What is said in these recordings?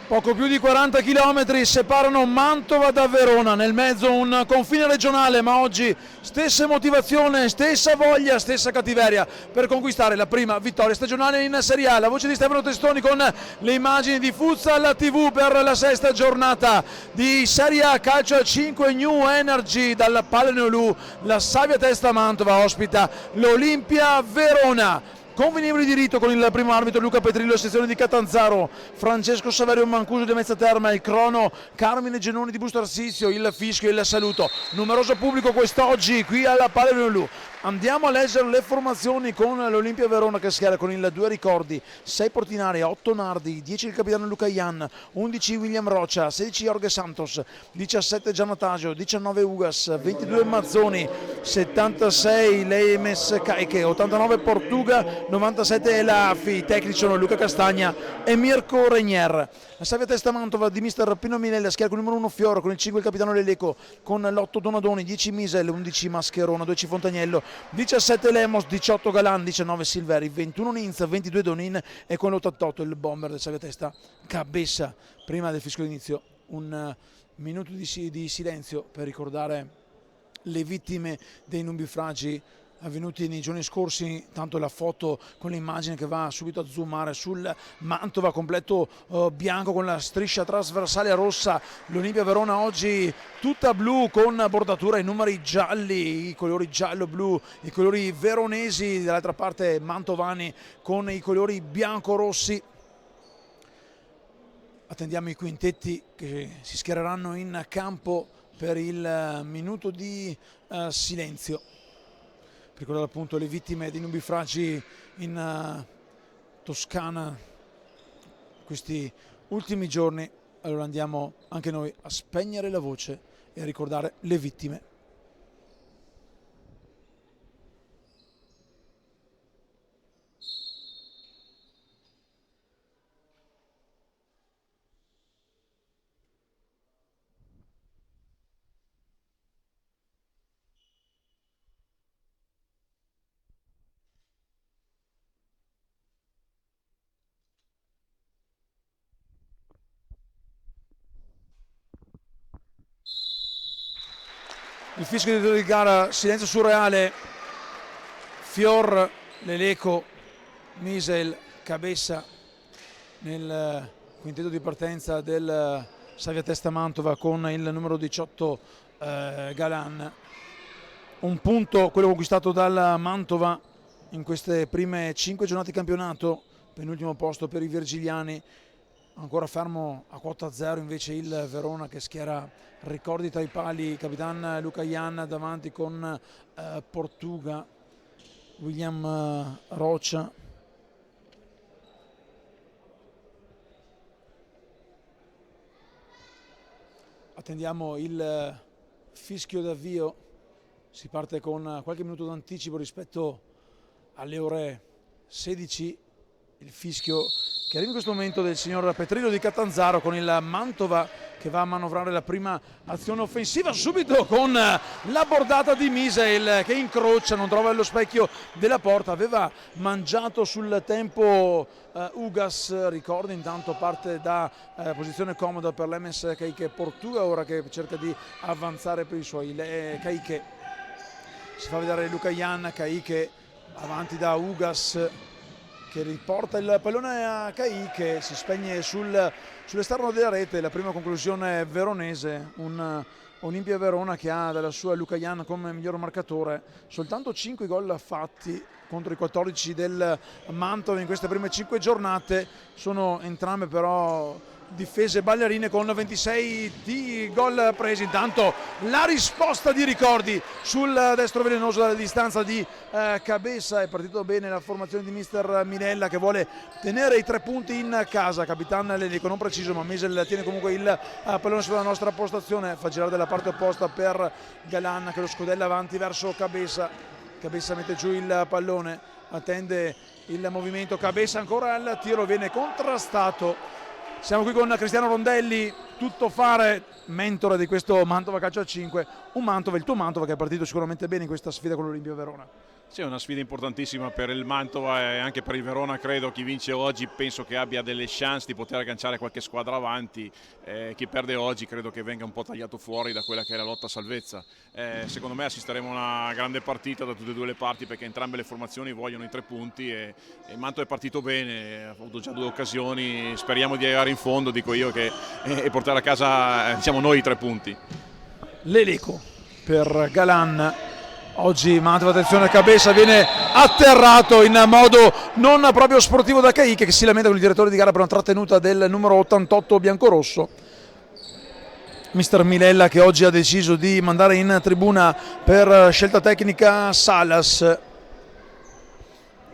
Poco più di 40 km separano Mantova da Verona, nel mezzo un confine regionale, ma oggi stessa motivazione, stessa voglia, stessa cattiveria per conquistare la prima vittoria stagionale in Serie A. La voce di Stefano Testoni con le immagini di Futsal TV per la sesta giornata di Serie A Calcio 5 New Energy dal Pallaneolù. La Savia Testa Mantova ospita l'Olimpia Verona. Convenevoli di rito con il primo arbitro Luca Petrillo, sezione di Catanzaro, Francesco Saverio Mancuso di Mezza Terma, il crono Carmine Genoni di Busto Arsizio, il fischio e il saluto. Numeroso pubblico quest'oggi qui alla Pallaneolù. Andiamo a leggere le formazioni con l'Olimpia Verona che schiera con il 2 ricordi, 6 Portinari, 8 Nardi, 10 il capitano Luca Ian, 11 William Rocha, 16 Jorge Santos, 17 Giannatasio, 19 Ugas, 22 Mazzoni, 76 Leimes Caiche, 89 Portuga, 97 Elafi, i tecnici sono Luca Castagna e Mirko Regnier. La Savia Testa Mantova di mister Pino Minella schiera con il numero 1 Fioro, con il 5 il capitano Leleco, con l'8 Donadoni, 10 Misel, 11 Mascherona, 12 Fontaniello, 17 Lemos, 18 Galan, 19 Silveri, 21 Ninz, 22 Donin e con l'88 il bomber del Savia Testa Cabessa. Prima del fischio d'inizio un minuto di silenzio per ricordare le vittime dei nubifragi avvenuti nei giorni scorsi. Tanto la foto con l'immagine che va subito a zoomare sul Mantova completo bianco con la striscia trasversale rossa. L'Olimpia Verona oggi tutta blu con bordatura e numeri gialli, i colori giallo-blu, i colori veronesi, dall'altra parte mantovani con i colori bianco-rossi. Attendiamo i quintetti che si schiereranno in campo per il minuto di silenzio. Per ricordare appunto le vittime dei nubifragi in Toscana questi ultimi giorni. Allora andiamo anche noi a spegnere la voce e a ricordare le vittime. Il fischio di gara, silenzio surreale, Fior, Leleco, Misel, Cabessa nel quintetto di partenza del Savia Testa Mantova con il numero 18 Galan. Un punto, quello conquistato dal Mantova in queste prime 5 giornate di campionato, penultimo posto per i virgiliani. Ancora fermo a quota 0 invece il Verona che schiera ricordi tra i pali, capitan Luca Ian davanti con Portuga, William Rocha. Attendiamo il fischio d'avvio, si parte con qualche minuto d'anticipo rispetto alle ore 16, il fischio che arriva in questo momento del signor Petrillo di Catanzaro con il Mantova che va a manovrare la prima azione offensiva subito con la bordata di Misael che incrocia, non trova lo specchio della porta, aveva mangiato sul tempo Ugas, ricorda, intanto parte da posizione comoda per l'MS Caiche Portuga ora che cerca di avanzare per i suoi. Caiche si fa vedere Luca Ian, Caiche avanti da Ugas che riporta il pallone a Caiche, si spegne sull'esterno della rete. La prima conclusione veronese, un Olimpia Verona che ha dalla sua Luca Ian come miglior marcatore soltanto 5 gol fatti contro i 14 del Mantova in queste prime 5 giornate. Sono entrambe però difese ballerine con 26 di gol presi. Intanto la risposta di ricordi sul destro velenoso dalla distanza di Cabessa. È partito bene la formazione di mister Minella che vuole tenere i 3 punti in casa. Capitan Lelico non preciso, ma Mesel tiene comunque il pallone sulla nostra postazione, fa girare dalla parte opposta per Galan che lo scodella avanti verso Cabessa. Cabessa mette giù il pallone, attende il movimento, Cabessa ancora al tiro, viene contrastato. Siamo qui con Cristiano Rondelli, tuttofare, mentore di questo Mantova Calcio a 5, un Mantova, il tuo Mantova che è partito sicuramente bene in questa sfida con l'Olimpia Verona. Sì, è una sfida importantissima per il Mantova e anche per il Verona, credo. Chi vince oggi penso che abbia delle chance di poter agganciare qualche squadra avanti. Chi perde oggi credo che venga un po' tagliato fuori da quella che è la lotta a salvezza. Secondo me assisteremo a una grande partita da tutte e due le parti, perché entrambe le formazioni vogliono i 3 punti e Mantova è partito bene, ha avuto già 2 occasioni, speriamo di arrivare in fondo, dico io, e portare a casa diciamo noi i 3 punti. Leleco per Galan. Oggi Mantova, attenzione, Cabeza viene atterrato in modo non proprio sportivo da Caicche, che si lamenta con il direttore di gara per una trattenuta del numero 88 biancorosso. Mister Milella, che oggi ha deciso di mandare in tribuna per scelta tecnica Salas.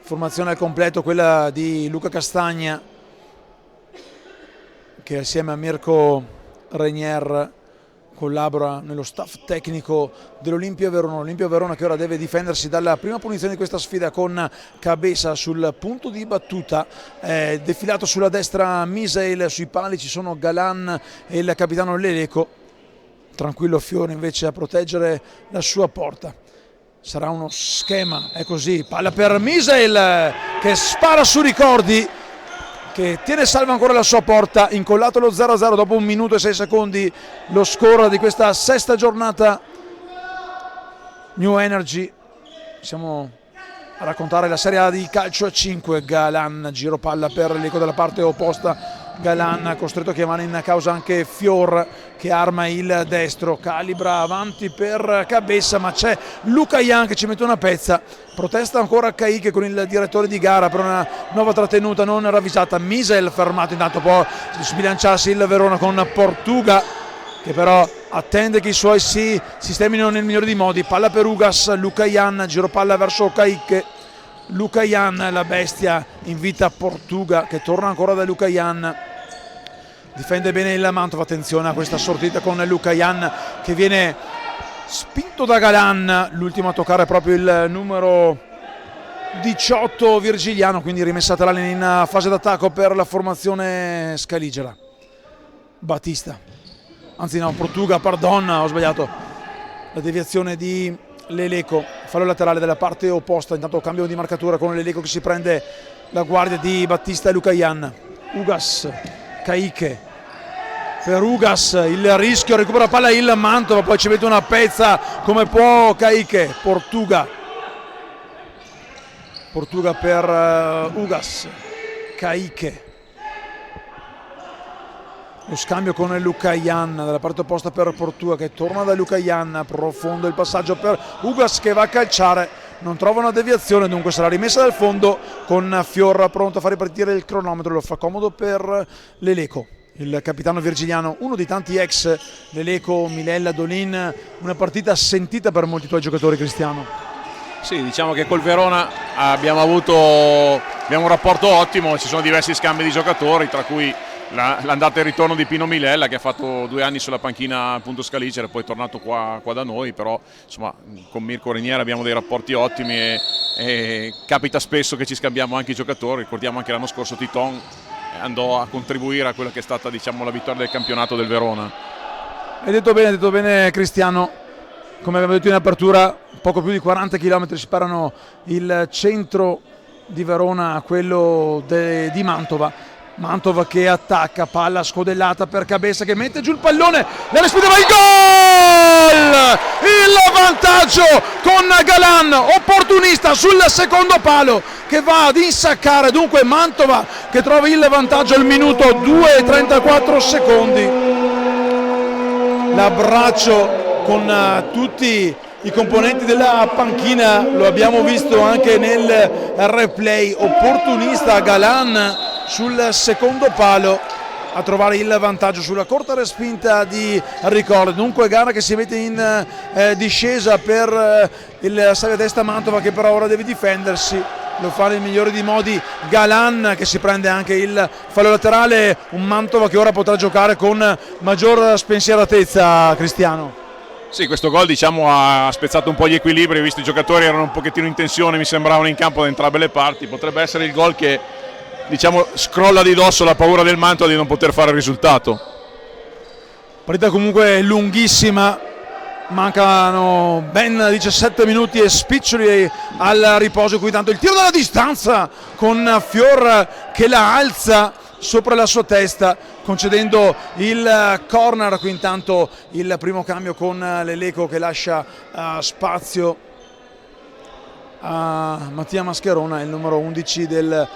Formazione al completo quella di Luca Castagna, che assieme a Mirko Regnier collabora nello staff tecnico dell'Olimpia Verona. Olimpia Verona che ora deve difendersi dalla prima punizione di questa sfida con Cabeza sul punto di battuta. Defilato sulla destra Misael, sui pali ci sono Galan e il capitano Leleco. Tranquillo Fiore invece a proteggere la sua porta. Sarà uno schema, è così, palla per Misael che spara su Ricordi, che tiene salva ancora la sua porta, incollato lo 0-0 dopo 1 minuto e 6 secondi, lo score di questa 6ª giornata New Energy. Siamo a raccontare la Serie A di calcio a 5. Galan, giro palla per l'eco dalla parte opposta. Galan costretto a chiamare in causa anche Fior, che arma il destro, calibra avanti per Cabeza, ma c'è Luca Ian che ci mette una pezza. Protesta ancora Caicche con il direttore di gara per una nuova trattenuta non ravvisata. Misael fermato, intanto può sbilanciarsi il Verona con Portuga, che però attende che i suoi si sistemino nel migliore dei modi. Palla per Ugas, Luca Ian, giro palla verso Caicche. Luca Ian, la bestia, invita Portuga, che torna ancora da Luca Ian. Difende bene il Mantova, attenzione a questa sortita con Luca Ian che viene spinto da Galan. L'ultimo a toccare è proprio il numero 18 Virgiliano, quindi rimessa la linea in fase d'attacco per la formazione scaligera. Battista, anzi no, Portuga, pardon, ho sbagliato. La deviazione di Leleco, fallo laterale dalla parte opposta. Intanto cambio di marcatura con Leleco che si prende la guardia di Battista e Luca Ian. Ugas, Caicche per Ugas, il rischio, recupera palla il Mantova, poi ci mette una pezza come può Caicche. Portuga per Ugas, Caicche, lo scambio con Luca Ian dalla parte opposta per Portuga, che torna da Luca Ian, profondo il passaggio per Ugas che va a calciare, non trova una deviazione, dunque sarà rimessa dal fondo con Fior pronto a far ripartire il cronometro. Lo fa comodo per Leleco, il capitano virgiliano, uno dei tanti ex Leleco, Milella, Dolin. Una partita sentita per molti tuoi giocatori, Cristiano. Sì, diciamo che col Verona abbiamo un rapporto ottimo, ci sono diversi scambi di giocatori, tra cui l'andata e il ritorno di Pino Milella, che ha fatto 2 anni sulla panchina appunto scaligera e poi è tornato qua da noi. Però insomma con Mirko Regnier abbiamo dei rapporti ottimi e capita spesso che ci scambiamo anche i giocatori. Ricordiamo anche l'anno scorso Titon andò a contribuire a quella che è stata, diciamo, la vittoria del campionato del Verona. Hai detto bene Cristiano, come abbiamo detto in apertura, poco più di 40 km separano il centro di Verona a quello di Mantova. Mantova che attacca, palla scodellata per Cabeza che mette giù il pallone, la respinge, ma il gol! Il vantaggio con Galan, opportunista sul secondo palo che va ad insaccare, dunque Mantova che trova il vantaggio al minuto 2 e 34 secondi. L'abbraccio con tutti i componenti della panchina, lo abbiamo visto anche nel replay, opportunista Galan sul secondo palo a trovare il vantaggio sulla corta respinta di Ricordi. Dunque gara che si mette in discesa per il Savia Testa Mantova, che però ora deve difendersi, lo fa nel migliore dei modi Galan, che si prende anche il fallo laterale. Un Mantova che ora potrà giocare con maggior spensieratezza, Cristiano. Sì, questo gol diciamo ha spezzato un po' gli equilibri, visto i giocatori erano un pochettino in tensione, mi sembravano in campo da entrambe le parti. Potrebbe essere il gol che, diciamo, scrolla di dosso la paura del Mantova di non poter fare il risultato. Partita comunque lunghissima, mancano ben 17 minuti e spiccioli al riposo, qui tanto il tiro dalla distanza con Fior che la alza sopra la sua testa concedendo il corner. Qui intanto il primo cambio con Leleco che lascia spazio a Mattia Mascherona, il numero 11 del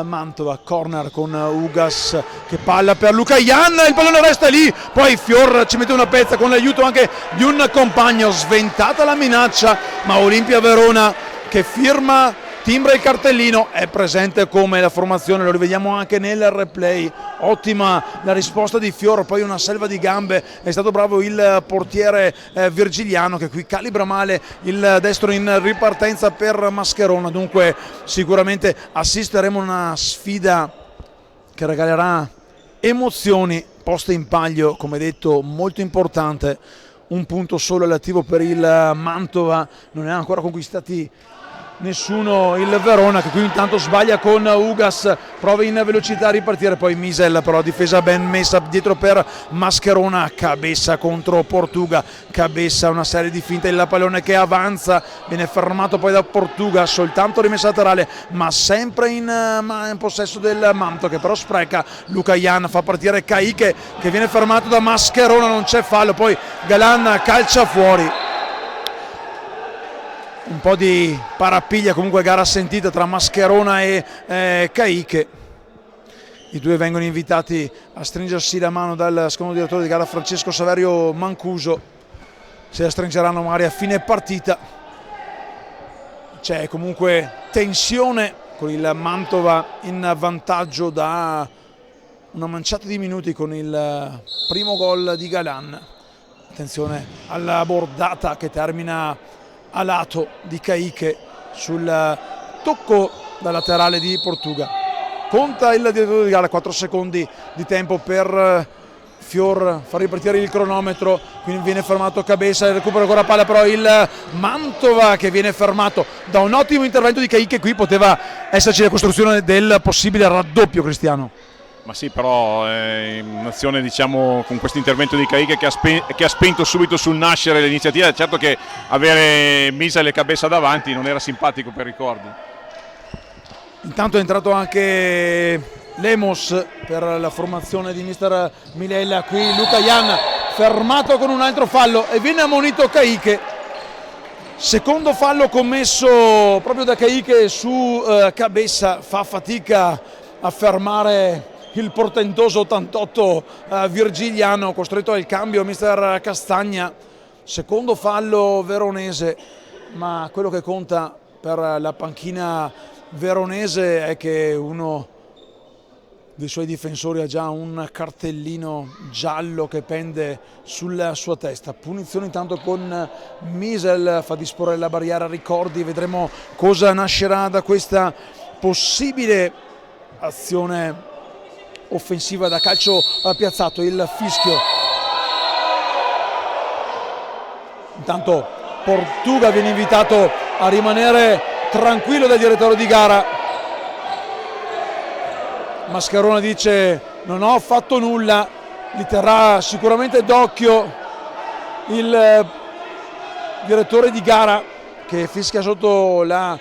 Mantova. Corner con Ugas che palla per Lucayan, il pallone resta lì, poi Fior ci mette una pezza con l'aiuto anche di un compagno, sventata la minaccia, ma Olimpia Verona che firma, timbra il cartellino, è presente come la formazione, lo rivediamo anche nel replay. Ottima la risposta di Fior, poi una selva di gambe, è stato bravo il portiere Virgiliano che qui calibra male il destro in ripartenza per Mascherona. Dunque sicuramente assisteremo a una sfida che regalerà emozioni, poste in palio, come detto, molto importante. Un punto solo all'attivo per il Mantova, non ne ha ancora conquistati nessuno il Verona, che qui intanto sbaglia con Ugas, prova in velocità a ripartire, poi Misel, però difesa ben messa dietro per Mascherona. Cabessa contro Portuga, Cabessa una serie di finte, il pallone che avanza, viene fermato poi da Portuga, soltanto rimessa laterale ma sempre in possesso del Manto, che però spreca. Lucayan fa partire Caiche che viene fermato da Mascherona, non c'è fallo, poi Galan calcia fuori. Un po' di parapiglia, comunque gara sentita tra Mascherona e Caiche. I due vengono invitati a stringersi la mano dal secondo direttore di gara Francesco Saverio Mancuso. Se la stringeranno magari a fine partita. C'è comunque tensione con il Mantova in vantaggio da una manciata di minuti con il primo gol di Galan. Attenzione alla bordata che termina a lato di Caiche sul tocco da laterale di Portuga. Conta il direttore di gara, 4 secondi di tempo per Fior far ripartire il cronometro, quindi viene fermato Cabeza e recupera ancora palla, però il Mantova che viene fermato da un ottimo intervento di Caiche. Qui poteva esserci la costruzione del possibile raddoppio, Cristiano. Ma sì, però un'azione, diciamo, con questo intervento di Caiche che ha spinto subito sul nascere l'iniziativa. Certo che avere Misel e Cabeza davanti non era simpatico per ricordi. Intanto è entrato anche Lemos per la formazione di mister Milella. Qui Lucayan fermato con un altro fallo e viene ammonito Caiche. Secondo fallo commesso proprio da Caiche su Cabeza, fa fatica a fermare il portentoso 88 Virgiliano, costretto al cambio mister Castagna. Secondo fallo veronese, ma quello che conta per la panchina veronese è che uno dei suoi difensori ha già un cartellino giallo che pende sulla sua testa. Punizione intanto con Misel, fa disporre la barriera Ricordi, vedremo cosa nascerà da questa possibile azione offensiva da calcio piazzato. Il fischio. Intanto Portuga viene invitato a rimanere tranquillo dal direttore di gara. Mascherona dice non ho fatto nulla, li terrà sicuramente d'occhio il direttore di gara, che fischia sotto la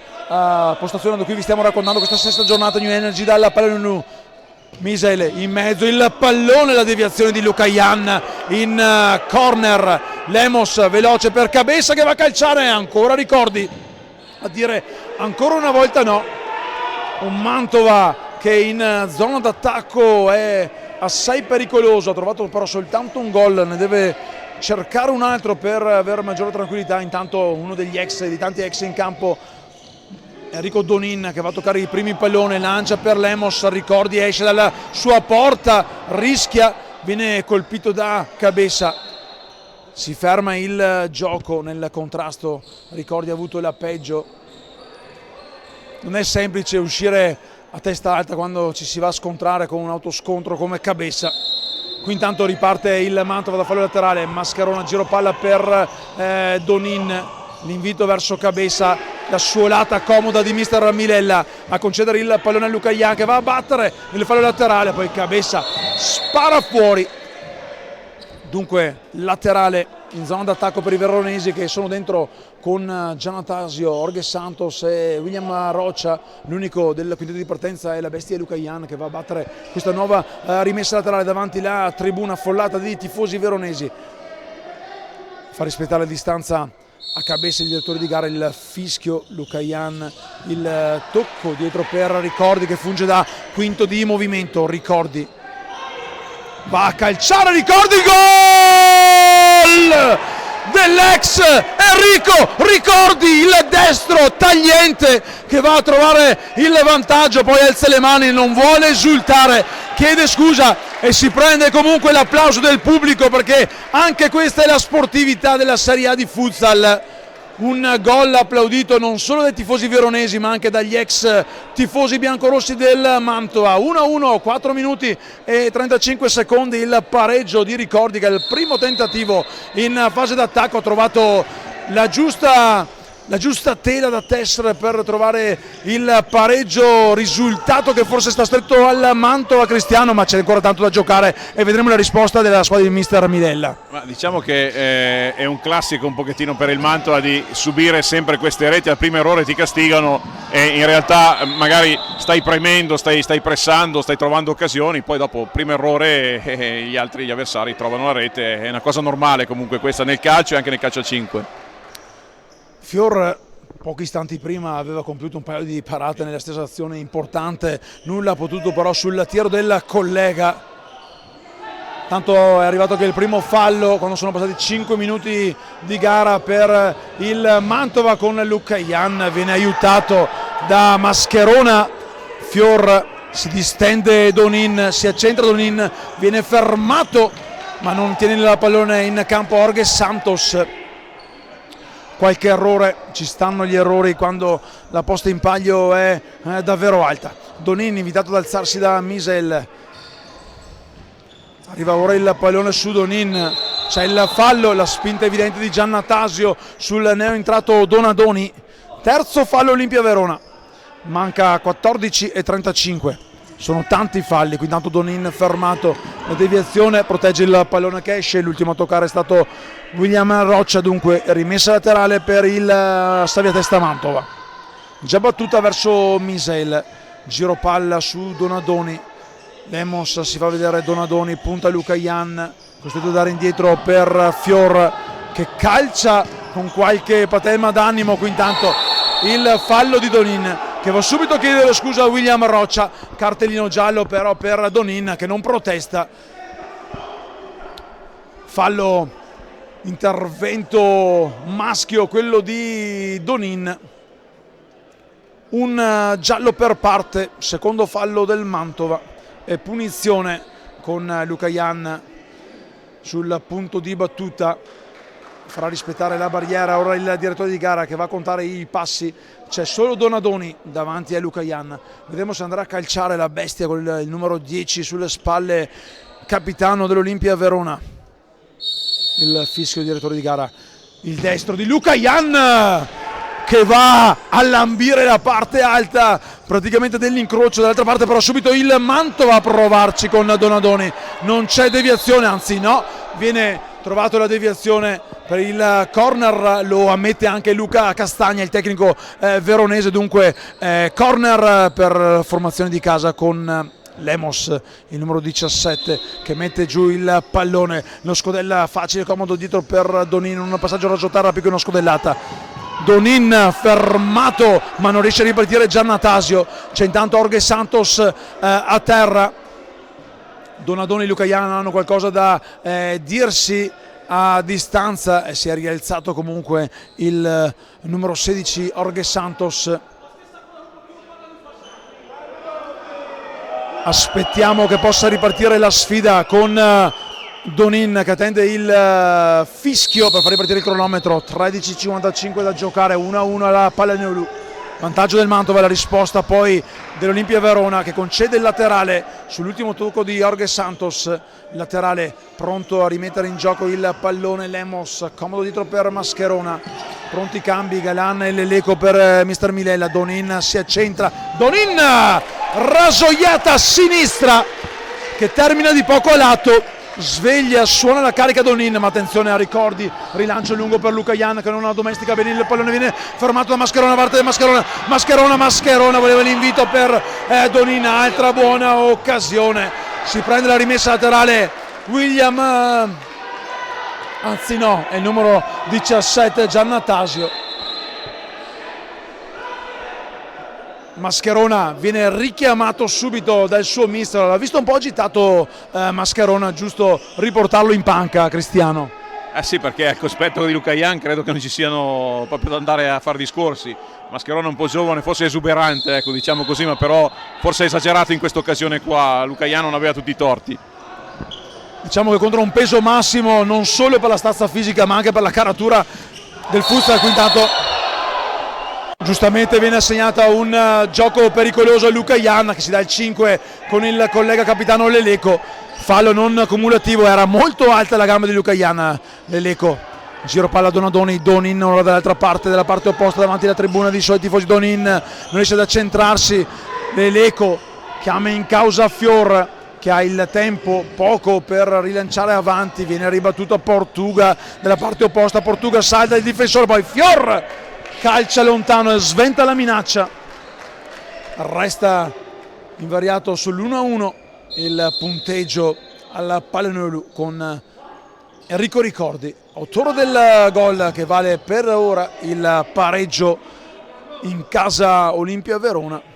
postazione da cui vi stiamo raccontando questa sesta giornata New Energy dalla Palenu. Misel in mezzo, il pallone, la deviazione di Lucayan in corner. Lemos veloce per Cabeza che va a calciare, ancora Ricordi a dire ancora una volta no. Un Mantova che in zona d'attacco è assai pericoloso, ha trovato però soltanto un gol, ne deve cercare un altro per avere maggiore tranquillità. Intanto uno degli dei tanti ex in campo, Enrico Donin, che va a toccare i primi pallone, lancia per Lemos, Ricordi esce dalla sua porta, rischia, viene colpito da Cabeza, si ferma il gioco nel contrasto. Ricordi ha avuto la peggio. Non è semplice uscire a testa alta quando ci si va a scontrare con un autoscontro come Cabeza. Qui intanto riparte il Mantova da fallo laterale, Mascherona, giro palla per Donin, l'invito verso Cabeza, la suolata comoda di mister Milella a concedere il pallone a Lucayan che va a battere il fallo laterale, poi Cabeza spara fuori. Dunque laterale in zona d'attacco per i veronesi, che sono dentro con Giannatasio, Jorge Santos e William Rocha. L'unico del quintetto di partenza è la bestia Lucayan, che va a battere questa nuova rimessa laterale davanti la tribuna affollata di tifosi veronesi. Fa rispettare la distanza a cabeza il direttore di gara, il fischio. Lucayan, il tocco dietro per Ricordi, che funge da quinto di movimento. Ricordi va a calciare, Ricordi, gol dell'ex Enrico Ricordi, il destro tagliente che va a trovare il vantaggio, poi alza le mani, non vuole esultare, chiede scusa e si prende comunque l'applauso del pubblico, perché anche questa è la sportività della Serie A di futsal. Un gol applaudito non solo dai tifosi veronesi ma anche dagli ex tifosi biancorossi del Mantova. 1-1, 4 minuti e 35 secondi il pareggio di Ricordi, che è il primo tentativo in fase d'attacco, ha trovato la giusta tela da tessere per trovare il pareggio, risultato che forse sta stretto al Mantova Cristiano, ma c'è ancora tanto da giocare e vedremo la risposta della squadra di mister Milella. Ma diciamo che è un classico un pochettino per il Mantova di subire sempre queste reti, al primo errore ti castigano e in realtà magari stai premendo, stai pressando, stai trovando occasioni, poi dopo primo errore gli avversari trovano la rete. È una cosa normale comunque questa nel calcio e anche nel calcio a 5. Fior pochi istanti prima aveva compiuto un paio di parate nella stessa azione importante, nulla ha potuto però sul tiro del collega. Tanto è arrivato anche il primo fallo quando sono passati 5 minuti di gara per il Mantova, con Lucayan, viene aiutato da Mascherona. Fior si distende Donin, si accentra Donin, viene fermato ma non tiene il pallone in campo Jorge Santos. Qualche errore, ci stanno gli errori quando la posta in palio è davvero alta. Donin invitato ad alzarsi da Misel, arriva ora il pallone su Donin, c'è il fallo, la spinta evidente di Giannatasio sul neoentrato Donadoni. Terzo fallo Olimpia Verona, manca 14:35. Sono tanti falli, qui intanto Donin fermato, la deviazione protegge il pallone che esce, l'ultimo a toccare è stato William Rocha, dunque rimessa laterale per il Saviatesta Mantova. Già battuta verso Misel, giro palla su Donadoni, Lemos si fa vedere Donadoni, punta Lucayan, costretto a dare indietro per Fior che calcia con qualche patema d'animo. Qui intanto il fallo di Donin, che va subito a chiedere scusa a William Rocha, cartellino giallo però per Donin che non protesta. Fallo, intervento maschio quello di Donin, un giallo per parte, secondo fallo del Mantova e punizione con Lucayan sul punto di battuta. Farà rispettare la barriera ora il direttore di gara, che va a contare i passi. C'è solo Donadoni davanti a Lucayan, vedremo se andrà a calciare la bestia con il numero 10 sulle spalle, capitano dell'Olimpia Verona. Il fischio direttore di gara, il destro di Lucayan che va a lambire la parte alta praticamente dell'incrocio, dall'altra parte però subito il Mantova a provarci con Donadoni, non c'è deviazione, anzi no, viene trovato la deviazione per il corner, lo ammette anche Luca Castagna, il tecnico veronese, dunque corner per formazione di casa con Lemos, il numero 17, che mette giù il pallone. Lo scodella facile, comodo dietro per Donin, un passaggio a raggio terra più che una scodellata. Donin fermato ma non riesce a ripartire Giannatasio, c'è intanto Jorge Santos a terra. Donadoni e Lucayan hanno qualcosa da dirsi a distanza e si è rialzato comunque il numero 16 Jorge Santos. Aspettiamo che possa ripartire la sfida con Donin che attende il fischio per far ripartire il cronometro. 13:55 da giocare, 1-1 alla palla Neolù. Vantaggio del Mantova, la risposta poi dell'Olimpia Verona che concede il laterale sull'ultimo tocco di Jorge Santos. Il laterale pronto a rimettere in gioco il pallone Lemos, comodo dietro per Mascherona. Pronti i cambi, Galan e Leleco per mister Milella. Donin si accentra, Donin rasoiata a sinistra che termina di poco a lato. sveglia, suona la carica Donin, ma attenzione a ricordi, rilancio lungo per Lucajan che non domestica bene il pallone, viene fermato da Mascherona, parte da Mascherona voleva l'invito per Donin, altra buona occasione, si prende la rimessa laterale William, anzi no, è il numero 17 Giannatasio. Mascherona viene richiamato subito dal suo mister, l'ha visto un po' agitato Mascherona, giusto riportarlo in panca, Cristiano. Sì, perché al cospetto di Lucajan credo che non ci siano proprio da andare a fare discorsi. Mascherona un po' giovane, forse esuberante, ecco, diciamo così, ma però forse esagerato in questa occasione qua. Lucajan non aveva tutti i torti. Diciamo che contro un peso massimo, non solo per la stazza fisica ma anche per la caratura del futsal, qui intanto giustamente viene assegnata un gioco pericoloso a Lucajan che si dà il 5 con il collega capitano Leleco, fallo non cumulativo, era molto alta la gamba di Lucajan. Leleco, giro palla Donadoni, Donin ora dall'altra parte, della parte opposta davanti alla tribuna di suoi tifosi, Donin non riesce ad accentrarsi, Leleco chiama in causa Fior che ha il tempo poco per rilanciare avanti, viene ribattuto a Portuga dalla parte opposta, Portuga salta il difensore, poi Fior calcia lontano e sventa la minaccia, resta invariato sull'1-1 il punteggio al Pallanuolo con Enrico Ricordi, autore del gol che vale per ora il pareggio in casa Olimpia Verona.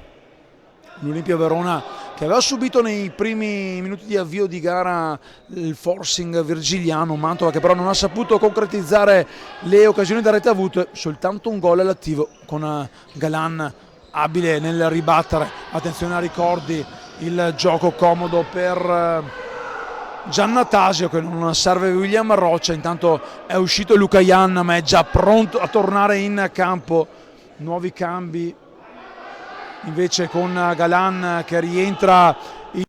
L'Olimpia Verona che aveva subito nei primi minuti di avvio di gara il forcing virgiliano, Mantova che però non ha saputo concretizzare le occasioni da rete avute, soltanto un gol all'attivo con Galan abile nel ribattere. Attenzione a Ricordi, il gioco comodo per Giannatasio che non serve William Roccia, intanto è uscito Lucajan ma è già pronto a tornare in campo. Nuovi cambi invece con Galan che rientra in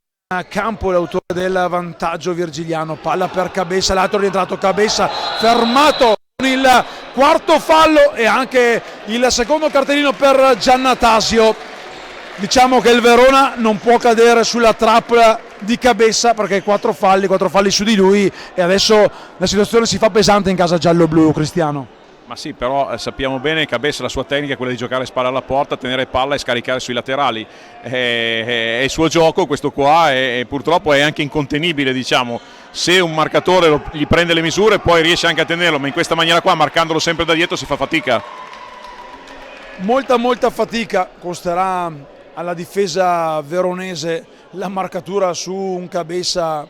campo, l'autore del vantaggio virgiliano, palla per Cabessa, l'altro rientrato Cabessa fermato con il quarto fallo e anche il secondo cartellino per Giannatasio. Diciamo che il Verona non può cadere sulla trappola di Cabessa perché quattro falli su di lui e adesso la situazione si fa pesante in casa giallo-blu, Cristiano. Ma sì, però sappiamo bene che Cabessa la sua tecnica è quella di giocare spalle alla porta, tenere palla e scaricare sui laterali. È il suo gioco questo qua e purtroppo è anche incontenibile, diciamo. Se un marcatore gli prende le misure poi riesce anche a tenerlo, ma in questa maniera qua, marcandolo sempre da dietro, si fa fatica. Molta fatica costerà alla difesa veronese la marcatura su un Cabessa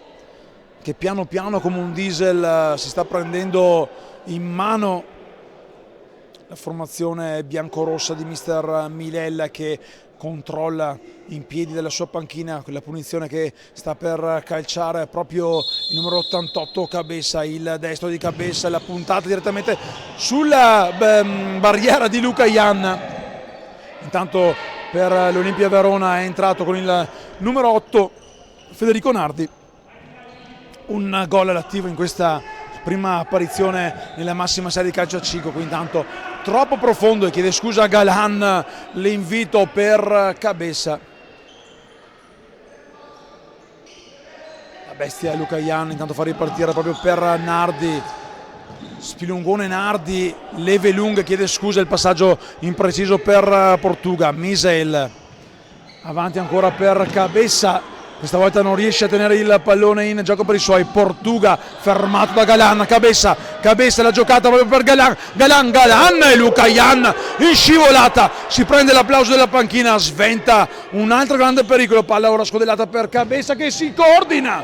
che piano piano come un diesel si sta prendendo in mano la formazione biancorossa di mister Milella che controlla in piedi della sua panchina quella punizione che sta per calciare proprio il numero 88 Cabessa, il destro di Cabessa, la puntata direttamente sulla barriera di Lucajan. Intanto per l'Olimpia Verona è entrato con il numero 8 Federico Nardi, un gol all'attivo in questa prima apparizione nella massima serie di calcio a 5, qui intanto troppo profondo e chiede scusa a Galan, l'invito per Cabessa. La bestia Lucajan intanto fa ripartire proprio per Nardi, spilungone Nardi, leve lunghe, chiede scusa, il passaggio impreciso per Portuga. Misael avanti ancora per Cabessa, questa volta non riesce a tenere il pallone in gioco per i suoi. Portuga fermato da Galan, Cabessa la giocata proprio per Galan e Lucajan in scivolata, si prende l'applauso della panchina, sventa un altro grande pericolo, palla ora scodellata per Cabessa che si coordina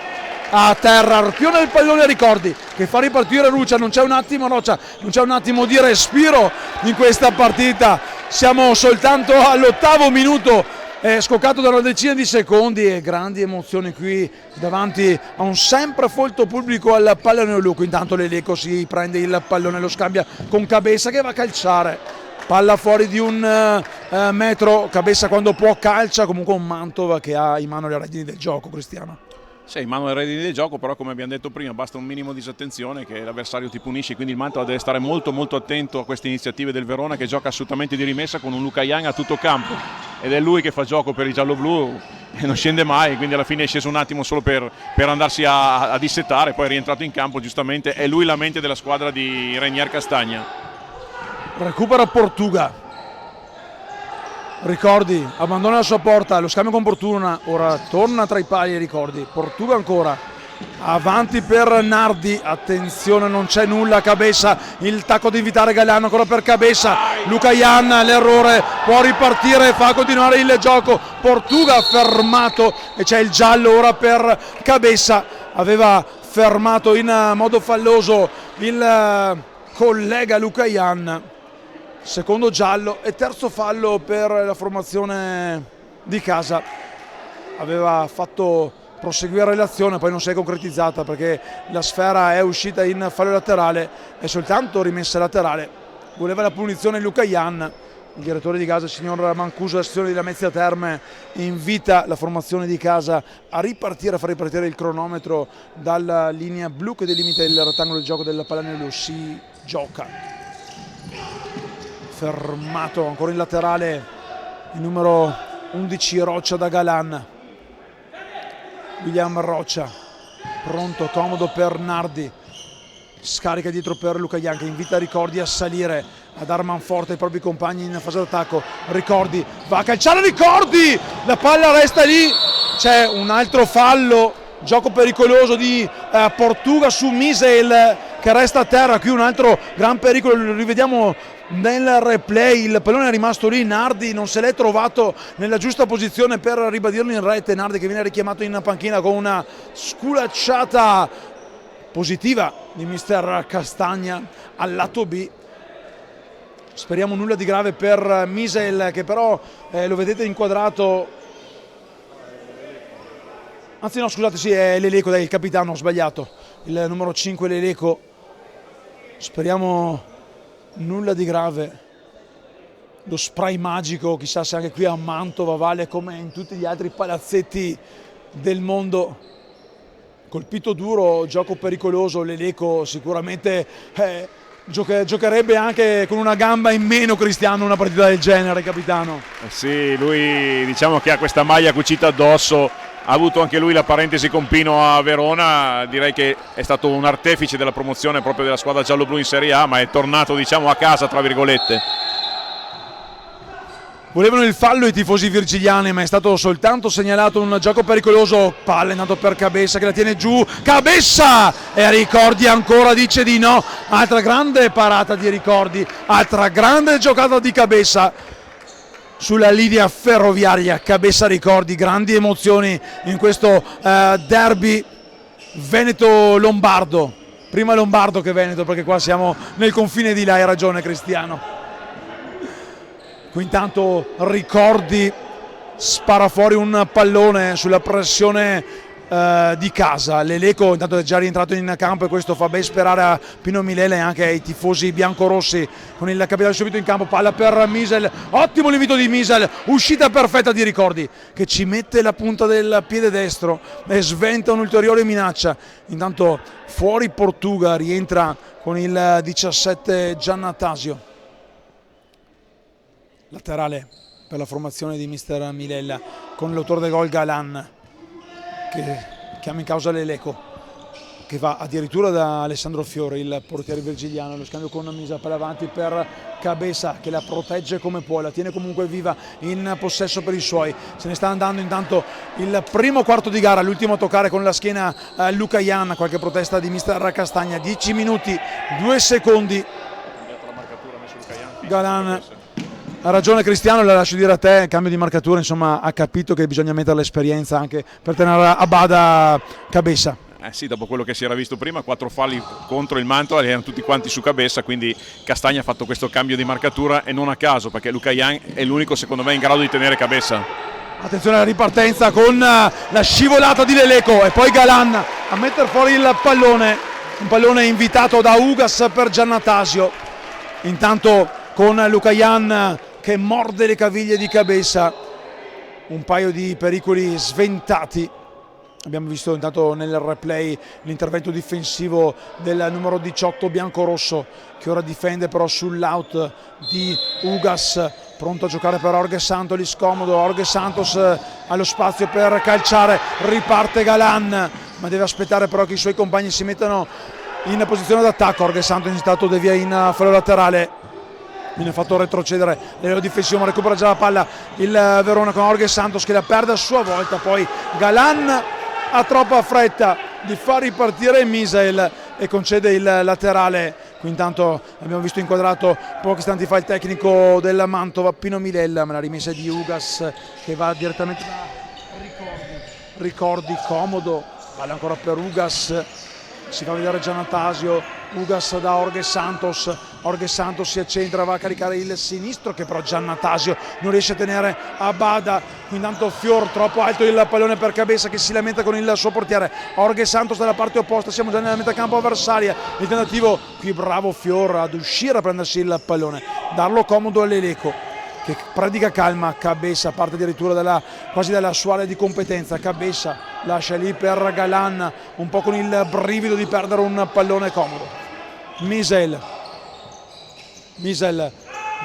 a terra, arpione del pallone a Ricordi che fa ripartire Roccia, non c'è un attimo Roccia, non c'è un attimo di respiro in questa partita, siamo soltanto all'8° minuto, è scoccato da una decina di secondi e grandi emozioni qui davanti a un sempre folto pubblico al Pallanuolo. Intanto Leleco si prende il pallone, lo scambia con Cabessa che va a calciare, palla fuori di un metro, Cabessa quando può calcia, comunque un Mantova che ha in mano le redini del gioco, Cristiano. Sì, in mano le redini del gioco, però come abbiamo detto prima basta un minimo di disattenzione che l'avversario ti punisce, quindi il Mantova deve stare molto attento a queste iniziative del Verona che gioca assolutamente di rimessa con un Lucajan a tutto campo ed è lui che fa gioco per i gialloblu, e non scende mai, quindi alla fine è sceso un attimo solo per andarsi a dissettare, poi è rientrato in campo giustamente. È lui la mente della squadra di Reinier Castagna. Recupera Portuga, Ricordi abbandona la sua porta, lo scambio con Portuna, ora torna tra i pali Ricordi, Portuga ancora avanti per Nardi, attenzione non c'è nulla, Cabeza, il tacco di invitare Galan ancora per Cabeza, Lucayan l'errore, può ripartire, fa continuare il gioco, Portuga fermato e c'è il giallo ora per Cabeza, aveva fermato in modo falloso il collega Lucayan, secondo giallo e terzo fallo per la formazione di casa, aveva fatto proseguire l'azione, poi non si è concretizzata perché la sfera è uscita in fallo laterale, è soltanto rimessa laterale, voleva la punizione Lucayan, il direttore di casa, il signor Mancuso, la sezione di Lamezia Terme, invita la formazione di casa a ripartire, a far ripartire il cronometro dalla linea blu che delimita il rettangolo di gioco del Pallagnolo, si gioca. Fermato ancora in laterale il numero 11 Roccia da Galan, William Roccia pronto, comodo per Nardi, scarica dietro per Lucayan che invita Ricordi a salire, a dar manforte ai propri compagni in fase d'attacco. Ricordi va a calciare, Ricordi, la palla resta lì, c'è un altro fallo, gioco pericoloso di Portuga su Misael che resta a terra, qui un altro gran pericolo, lo rivediamo nel replay, il pallone è rimasto lì, Nardi non se l'è trovato nella giusta posizione per ribadirlo in rete, Nardi che viene richiamato in panchina con una sculacciata positiva di mister Castagna al lato B. Speriamo nulla di grave per Misael che però lo vedete inquadrato, anzi no scusate, sì è Leleco, dai, il capitano, ho sbagliato, il numero 5 Leleco, speriamo nulla di grave. Lo spray magico, chissà se anche qui a Mantova vale come in tutti gli altri palazzetti del mondo. Colpito duro, gioco pericoloso, Leleco sicuramente giocherebbe anche con una gamba in meno Cristiano una partita del genere, capitano. Sì, lui diciamo che ha questa maglia cucita addosso, ha avuto anche lui la parentesi con Pino a Verona, direi che è stato un artefice della promozione proprio della squadra giallo-blu in Serie A, ma è tornato diciamo a casa tra virgolette. Volevano il fallo i tifosi virgiliani, ma è stato soltanto segnalato un gioco pericoloso, palla è nato per Cabeza che la tiene giù, Cabeza e Ricordi ancora dice di no, altra grande parata di Ricordi, altra grande giocata di Cabeza sulla linea ferroviaria, Cabeza Ricordi, grandi emozioni in questo derby Veneto-Lombardo, prima Lombardo che Veneto perché qua siamo nel confine di là, hai ragione Cristiano. Qui intanto Ricordi spara fuori un pallone sulla pressione di casa, Leleco intanto è già rientrato in campo e questo fa ben sperare a Pino Milele e anche ai tifosi biancorossi, con il capitano subito in campo, palla per Misael, ottimo l'invito di Misael, uscita perfetta di Ricordi che ci mette la punta del piede destro e sventa un'ulteriore minaccia. Intanto fuori Portuga, rientra con il 17 Giannatasio, laterale per la formazione di mister Milella con l'autore del gol Galan che chiama in causa Leleco che va addirittura da Alessandro Fiore, il portiere virgiliano. Lo scambio con Misa per avanti per Cabeza che la protegge come può, la tiene comunque viva in possesso per i suoi. Se ne sta andando intanto il primo quarto di gara, l'ultimo a toccare con la schiena Lucayan, qualche protesta di mister Castagna, 10 minuti 2 secondi. Galan, ha ragione Cristiano, la lascio dire a te, cambio di marcatura, insomma ha capito che bisogna mettere l'esperienza anche per tenere a bada Cabeza. Sì, dopo quello che si era visto prima, 4 falli contro il Mantova, erano tutti quanti su Cabeza, quindi Castagna ha fatto questo cambio di marcatura e non a caso, perché Lucayan è l'unico secondo me in grado di tenere Cabeza. Attenzione alla ripartenza con la scivolata di Leleco e poi Galan a mettere fuori il pallone, un pallone invitato da Ugas per Giannatasio, intanto con Lucayan che morde le caviglie di Cabeza, un paio di pericoli sventati. Abbiamo visto intanto nel replay l'intervento difensivo del numero 18 biancorosso che ora difende però sull'out di Ugas pronto a giocare per Jorge Santos, scomodo, Jorge Santos ha lo spazio per calciare, riparte Galan, ma deve aspettare però che i suoi compagni si mettano in posizione d'attacco. Jorge Santos intanto devia in fallo laterale, viene fatto retrocedere l'elio difensivo, ma recupera già la palla il Verona con Jorge Santos che la perde a sua volta, poi Galan ha troppa fretta di far ripartire Misael e concede il laterale. Qui intanto abbiamo visto inquadrato pochi istanti fa il tecnico del Mantova, Pino Milella, ma la rimessa di Ugas che va direttamente da Ricordi, comodo, palla ancora per Ugas, si fa vedere Giannatasio, Ugas da Jorge Santos si accentra, va a caricare il sinistro che però Giannatasio non riesce a tenere a bada. Qui intanto Fior, troppo alto il pallone per Cabeza che si lamenta con il suo portiere. Jorge Santos dalla parte opposta, siamo già nella metà campo avversaria, il tentativo qui, bravo Fior ad uscire a prendersi il pallone, darlo comodo all'Eleco che predica calma. Cabeza parte addirittura quasi dalla sua area di competenza, Cabeza lascia lì per Galan, un po' con il brivido di perdere un pallone comodo. Misael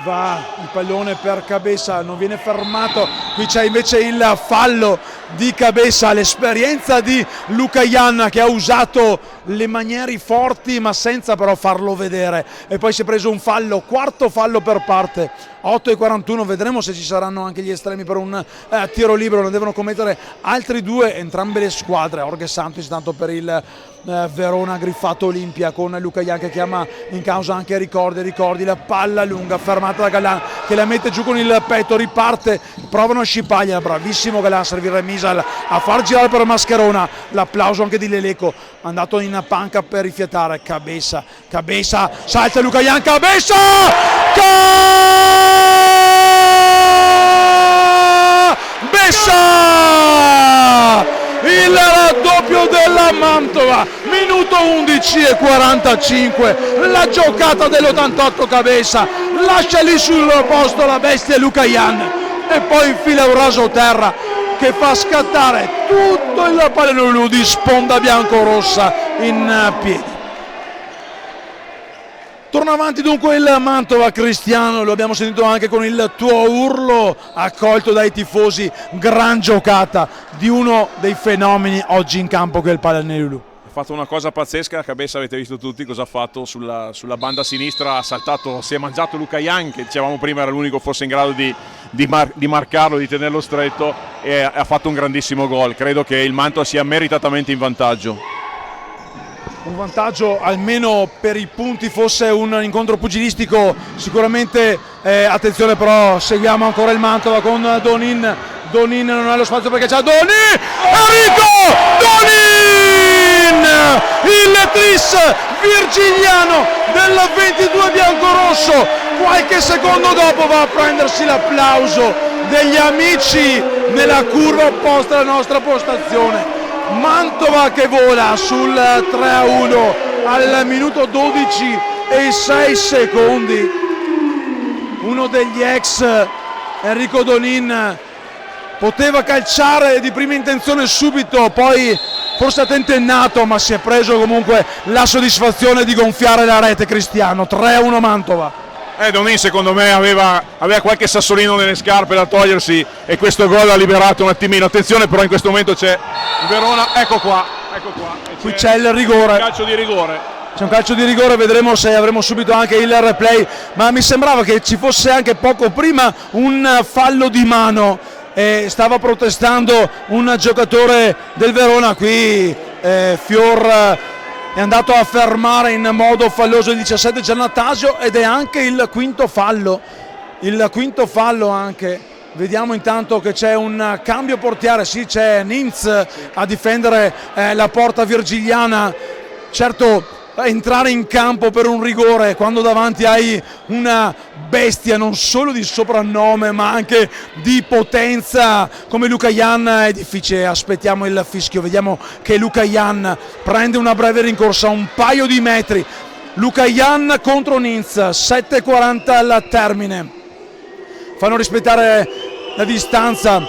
va, il pallone per Cabeza, non viene fermato, qui c'è invece il fallo di Cabeza, l'esperienza di Lucayan che ha usato le maniere forti ma senza però farlo vedere, e poi si è preso un fallo, quarto fallo per parte. 8:41, vedremo se ci saranno anche gli estremi per un tiro libero, ne devono commettere altri due entrambe le squadre. Jorge Santos intanto per il Verona, griffato Olimpia con Lucayan che chiama in causa anche Ricordi, la palla lunga fermata da Galan che la mette giù con il petto, riparte, provano a scipaglia, bravissimo Galan a servire Misal, a far girare per Mascherona, l'applauso anche di Leleco, andato in panca per rifiatare. Cabeza, salta Lucayan, Cabeza! Il raddoppio della Mantova, minuto 11:45, la giocata dell'88 Cabeza, lascia lì sul posto la bestia Lucayan e poi infila un raso terra che fa scattare tutto il pallone di sponda biancorossa in piedi. Torna avanti dunque il Mantova, Cristiano, lo abbiamo sentito anche con il tuo urlo accolto dai tifosi, gran giocata di uno dei fenomeni oggi in campo che è il Palermo. Ha fatto una cosa pazzesca, Cabeza avete visto tutti cosa ha fatto sulla banda sinistra, ha saltato, si è mangiato Lucayan che dicevamo prima era l'unico forse in grado di marcarlo, di tenerlo stretto, e ha fatto un grandissimo gol. Credo che il Mantova sia meritatamente in vantaggio. Un vantaggio almeno per i punti, fosse un incontro pugilistico sicuramente, attenzione però seguiamo ancora il Mantova con Donin non ha lo spazio perché c'è Donin, Enrico Donin, il tris virgiliano del 22 biancorosso, qualche secondo dopo va a prendersi l'applauso degli amici nella curva opposta alla nostra postazione. Mantova che vola sul 3-1 al minuto 12:06. Uno degli ex, Enrico Donin, poteva calciare di prima intenzione subito, poi forse ha tentennato, ma si è preso comunque la soddisfazione di gonfiare la rete. Cristiano, 3-1 Mantova. Donin secondo me aveva qualche sassolino nelle scarpe da togliersi e questo gol ha liberato un attimino. Attenzione però in questo momento c'è il Verona, ecco qua. Qui c'è il rigore. Calcio di rigore. C'è un calcio di rigore, vedremo se avremo subito anche il replay, ma mi sembrava che ci fosse anche poco prima un fallo di mano e stava protestando un giocatore del Verona. Qui Fior è andato a fermare in modo falloso il 17 Giannatasio ed è anche il quinto fallo anche. Vediamo intanto che c'è un cambio portiere, sì, c'è Ninz a difendere la porta virgiliana. Certo, entrare in campo per un rigore quando davanti hai una bestia non solo di soprannome ma anche di potenza come Lucayan è difficile. Aspettiamo il fischio, vediamo che Lucayan prende una breve rincorsa, un paio di metri. Lucayan contro Ninz, 7:40 al termine, fanno rispettare la distanza,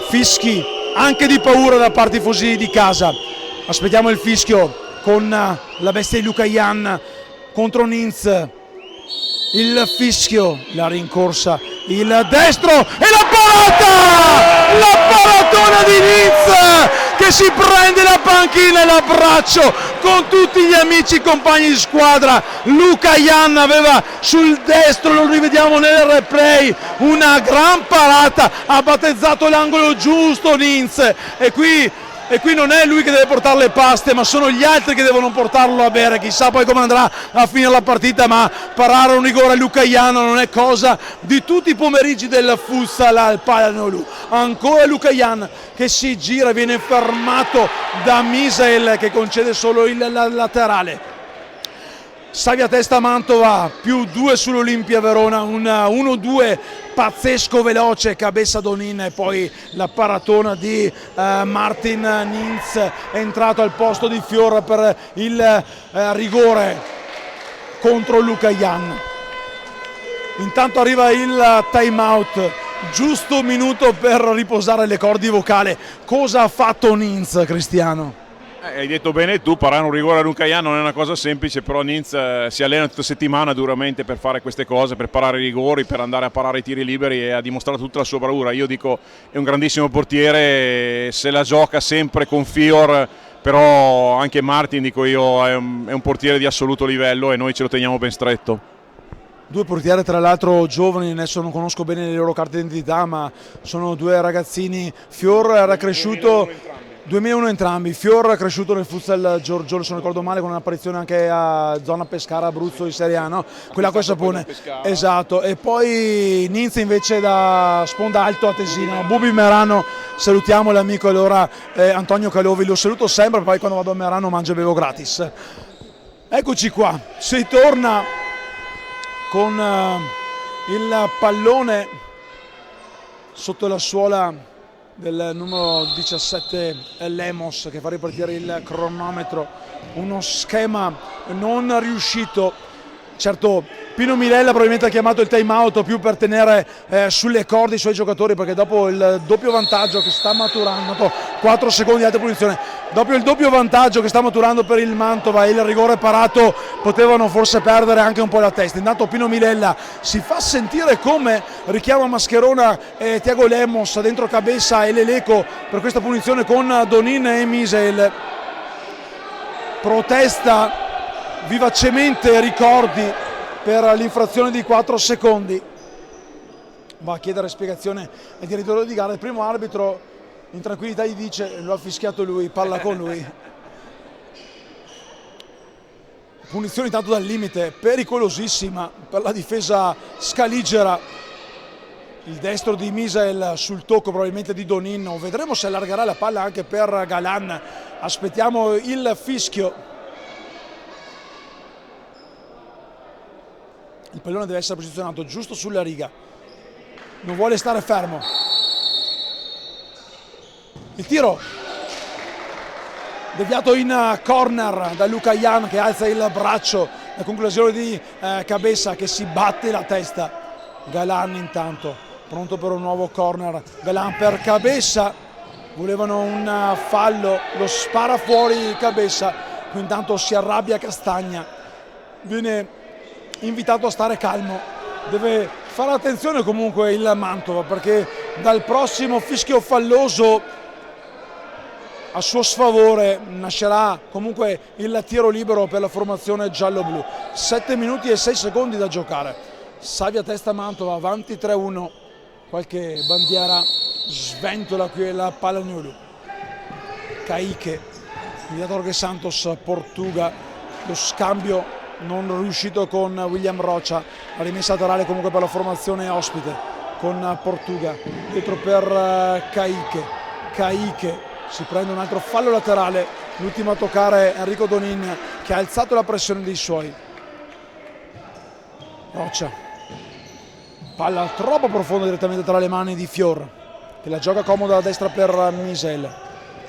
fischi anche di paura da parte tifosi di casa. Aspettiamo il fischio con la bestia di Lucayan contro Ninz, il fischio, la rincorsa il destro e la parata! La paratona di Nins che si prende la panchina e l'abbraccio con tutti gli amici compagni di squadra. Luca Jan aveva sul destro, lo rivediamo nel replay, una gran parata, ha battezzato l'angolo giusto Nins e qui non è lui che deve portare le paste, ma sono gli altri che devono portarlo a bere. Chissà poi come andrà a finire la partita, ma parare un rigore a Luca Jan non è cosa di tutti i pomeriggi del futsal al Palanolu. Ancora Luca Jan che si gira, viene fermato da Misael che concede solo il laterale. Savia Testa Mantova più 2 sull'Olimpia Verona, un 1-2 pazzesco veloce, Cabessa Donin e poi la paratona di Martin Nins è entrato al posto di Fior per il rigore contro Luca Jan. Intanto arriva il time out, giusto un minuto per riposare le corde vocali. Cosa ha fatto Nins, Cristiano? Hai detto bene tu, parare un rigore a Luca Jan non è una cosa semplice, però Nins si allena tutta settimana duramente per fare queste cose, per parare i rigori, per andare a parare i tiri liberi e ha dimostrato tutta la sua bravura. Io dico, è un grandissimo portiere, se la gioca sempre con Fior, però anche Martin, dico io, è un portiere di assoluto livello e noi ce lo teniamo ben stretto. Due portieri tra l'altro giovani, adesso non conosco bene le loro carte d'identità, ma sono due ragazzini. Fior era cresciuto 2001 entrambi, Fior è cresciuto nel futsal Giorgio, se non ricordo male, con un'apparizione anche a zona Pescara, Abruzzo in Serie A, no? Quella con Sapone, esatto, e poi Nins invece da sponda alto a Tesino. Bubi Merano, salutiamo l'amico allora Antonio Calovi, lo saluto sempre, poi quando vado a Merano mangio e bevo gratis. Eccoci qua, si torna con il pallone sotto la suola del numero 17 Lemos che fa ripartire il cronometro, uno schema non riuscito. Certo, Pino Milella probabilmente ha chiamato il time out più per tenere sulle corde i suoi giocatori, perché dopo il doppio vantaggio che sta maturando, dopo 4 secondi di alta punizione, dopo il doppio vantaggio che sta maturando per il Mantova e il rigore parato, potevano forse perdere anche un po' la testa. Intanto Pino Milella si fa sentire come richiama Mascherona e Tiago Lemos dentro Cabessa e Leleco per questa punizione con Donin e Misael. Protesta vivacemente Ricordi per l'infrazione di 4 secondi, va a chiedere spiegazione al direttore di gara. Il primo arbitro in tranquillità gli dice: lo ha fischiato lui, parla con lui. Punizione intanto dal limite, pericolosissima per la difesa scaligera. Il destro di Misael sul tocco probabilmente di Donin, vedremo se allargherà la palla anche per Galan, aspettiamo il fischio. Il pallone deve essere posizionato giusto sulla riga, non vuole stare fermo. Il tiro deviato in corner da Luca Jan che alza il braccio, la conclusione di Cabessa che si batte la testa. Galan intanto pronto per un nuovo corner, Galan per Cabessa, volevano un fallo, lo spara fuori Cabessa, intanto si arrabbia Castagna, viene invitato a stare calmo, deve fare attenzione comunque il Mantova, perché dal prossimo fischio falloso a suo sfavore nascerà comunque il tiro libero per la formazione giallo-blu. 7 minuti e 6 secondi da giocare. Savia Testa Mantova avanti 3-1, qualche bandiera sventola qui la Palanolu. Caiche, invitato Jorge Santos, Portuga, lo scambio non riuscito con William Rocha, la rimessa laterale comunque per la formazione ospite con Portuga, dietro per Caiche si prende un altro fallo laterale, l'ultimo a toccare Enrico Donin che ha alzato la pressione dei suoi. Rocha, palla troppo profonda direttamente tra le mani di Fior che la gioca comoda a destra per Misael.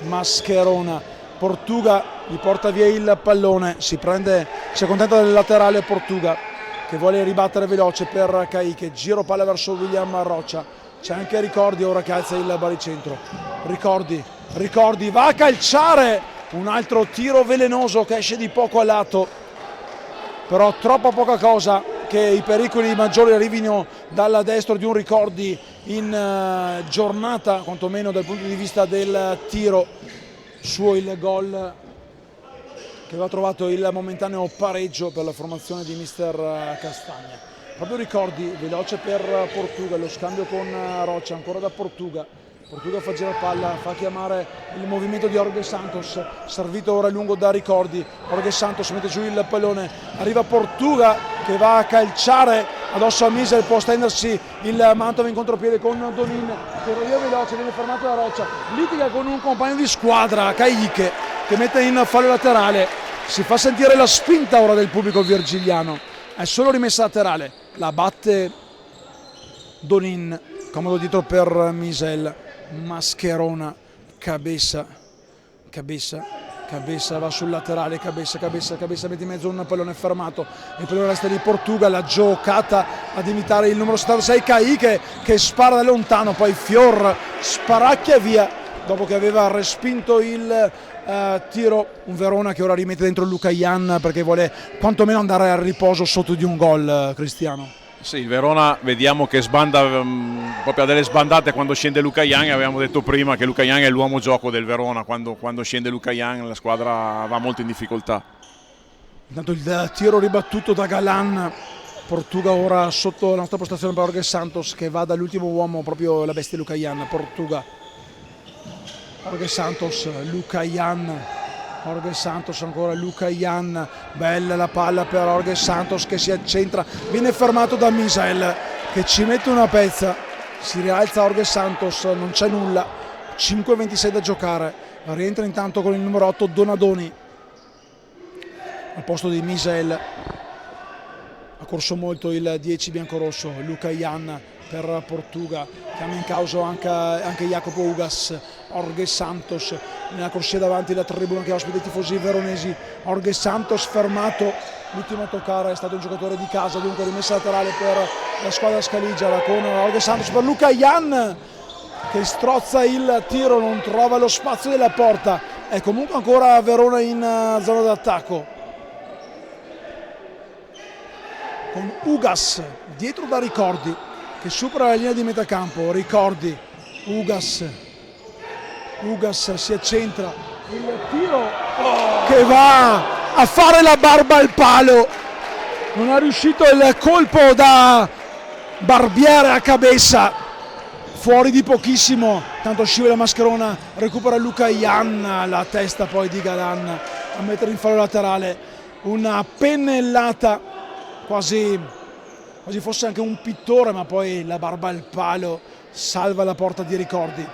Mascherona, Portuga gli porta via il pallone, si accontenta del laterale Portuga che vuole ribattere veloce per Caiche, giro palla verso William Rocha, c'è anche Ricordi ora che alza il baricentro. Ricordi va a calciare, un altro tiro velenoso che esce di poco a lato, però troppo poca cosa che i pericoli maggiori arrivino dalla destra di un Ricordi in giornata, quantomeno dal punto di vista del tiro. Suo il gol che aveva trovato il momentaneo pareggio per la formazione di mister Castagna. Proprio Ricordi, veloce per Portuga, lo scambio con Roccia, ancora da Portuga fa girare palla, fa chiamare il movimento di Jorge Santos, servito ora lungo da Ricordi. Jorge Santos mette giù il pallone, arriva Portuga che va a calciare addosso a Misel, può stendersi il Mantova in contropiede con Donin, che via veloce, viene fermato da Roccia, litiga con un compagno di squadra, Caicche, che mette in fallo laterale. Si fa sentire la spinta ora del pubblico virgiliano, è solo rimessa laterale, la batte Donin, comodo dietro per Misel. Mascherona, Cabeza va sul laterale, Cabeza mette in mezzo un pallone fermato, il pallone resta di Portuga, la giocata ad imitare il numero 76 Caicche che spara da lontano, poi Fior sparacchia via dopo che aveva respinto il tiro. Un Verona che ora rimette dentro Luca Ian perché vuole quantomeno andare al riposo sotto di un gol, Cristiano. Sì, il Verona vediamo che sbanda proprio a delle sbandate quando scende Luca Ian. Avevamo detto prima che Luca Ian è l'uomo gioco del Verona, quando scende Luca Ian la squadra va molto in difficoltà. Intanto il tiro ribattuto da Galan, Portuga ora sotto la nostra postazione per Jorge Santos che va dall'ultimo uomo, proprio la bestia Luca Ian. Portuga, Jorge Santos, Luca Ian, Jorge Santos, ancora Luca Ian, bella la palla per Jorge Santos che si accentra, viene fermato da Misel che ci mette una pezza, si rialza Jorge Santos, non c'è nulla, 5:26 da giocare, rientra intanto con il numero 8 Donadoni al posto di Misel. Ha corso molto il 10 biancorosso, Luca Ian per Portuga, chiama in causa anche Jacopo Ugas. Jorge Santos nella corsia davanti la tribuna che ospita i tifosi veronesi. Jorge Santos fermato, l'ultimo a toccare è stato un giocatore di casa, dunque rimessa laterale per la squadra scaligiara con Jorge Santos per Luca Ian che strozza il tiro, non trova lo spazio della porta, è comunque ancora Verona in zona d'attacco con Ugas dietro da Ricordi che supera la linea di metacampo. Ricordi, Ugas si accentra, il tiro che va a fare la barba al palo, non è riuscito il colpo da Barbiere a Cabeza, fuori di pochissimo, tanto scivola Mascherona, recupera Luca Ian, la testa poi di Galan a mettere in fallo laterale, una pennellata quasi fosse anche un pittore, ma poi la barba al palo salva la porta di Ricordi.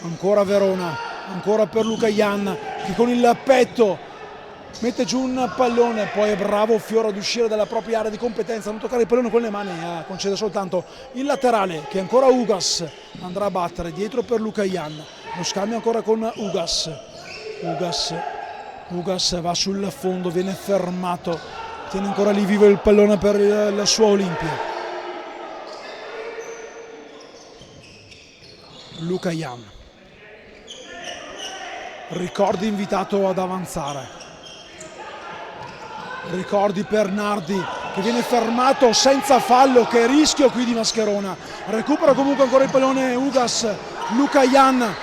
Ancora Verona, ancora per Luca Ian che con il petto mette giù un pallone, poi è bravo Fiore ad uscire dalla propria area di competenza, non toccare il pallone con le mani, concede soltanto il laterale che ancora Ugas andrà a battere dietro per Luca Ian. Lo scambio ancora con Ugas va sul fondo, viene fermato, tiene ancora lì vivo il pallone per la sua Olimpia. Luca Ian, Ricordi invitato ad avanzare, Ricordi per Nardi che viene fermato senza fallo, che rischio qui di Mascherona, recupera comunque ancora il pallone Ugas. Luca Ian,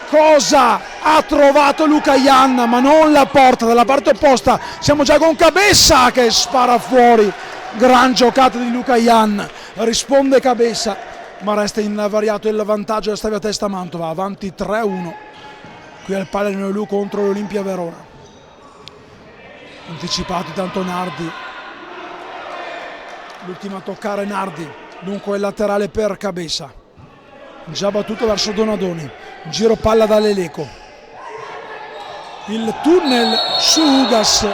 cosa ha trovato Luca Ian, ma non la porta, dalla parte opposta siamo già con Cabeza che spara fuori, gran giocata di Luca Ian, risponde Cabeza ma resta invariato il vantaggio della Stabia Testa Mantova, avanti 3-1 qui al Palermo contro l'Olimpia Verona. Anticipato tanto Nardi, l'ultima a toccare Nardi, dunque il laterale per Cabeza, già battuto verso Donadoni, giro palla da Leleco, il tunnel su Ugas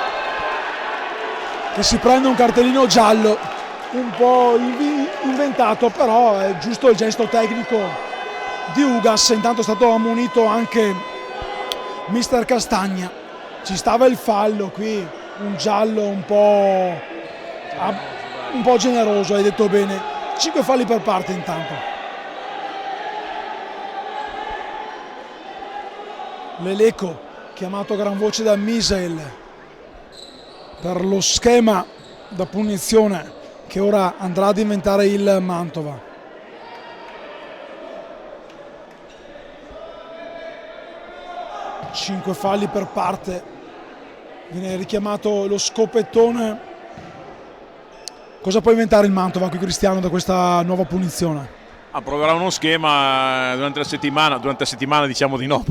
che si prende un cartellino giallo un po' inventato, però è giusto il gesto tecnico di Ugas. Intanto è stato ammonito anche mister Castagna, ci stava il fallo qui, un giallo un po' generoso, hai detto bene, 5 falli per parte. Intanto Leleco chiamato a gran voce da Misel, per lo schema da punizione che ora andrà ad inventare il Mantova. Cinque falli per parte, viene richiamato lo scopettone. Cosa può inventare il Mantova qui, Cristiano, da questa nuova punizione? Proverà uno schema durante la settimana diciamo di no.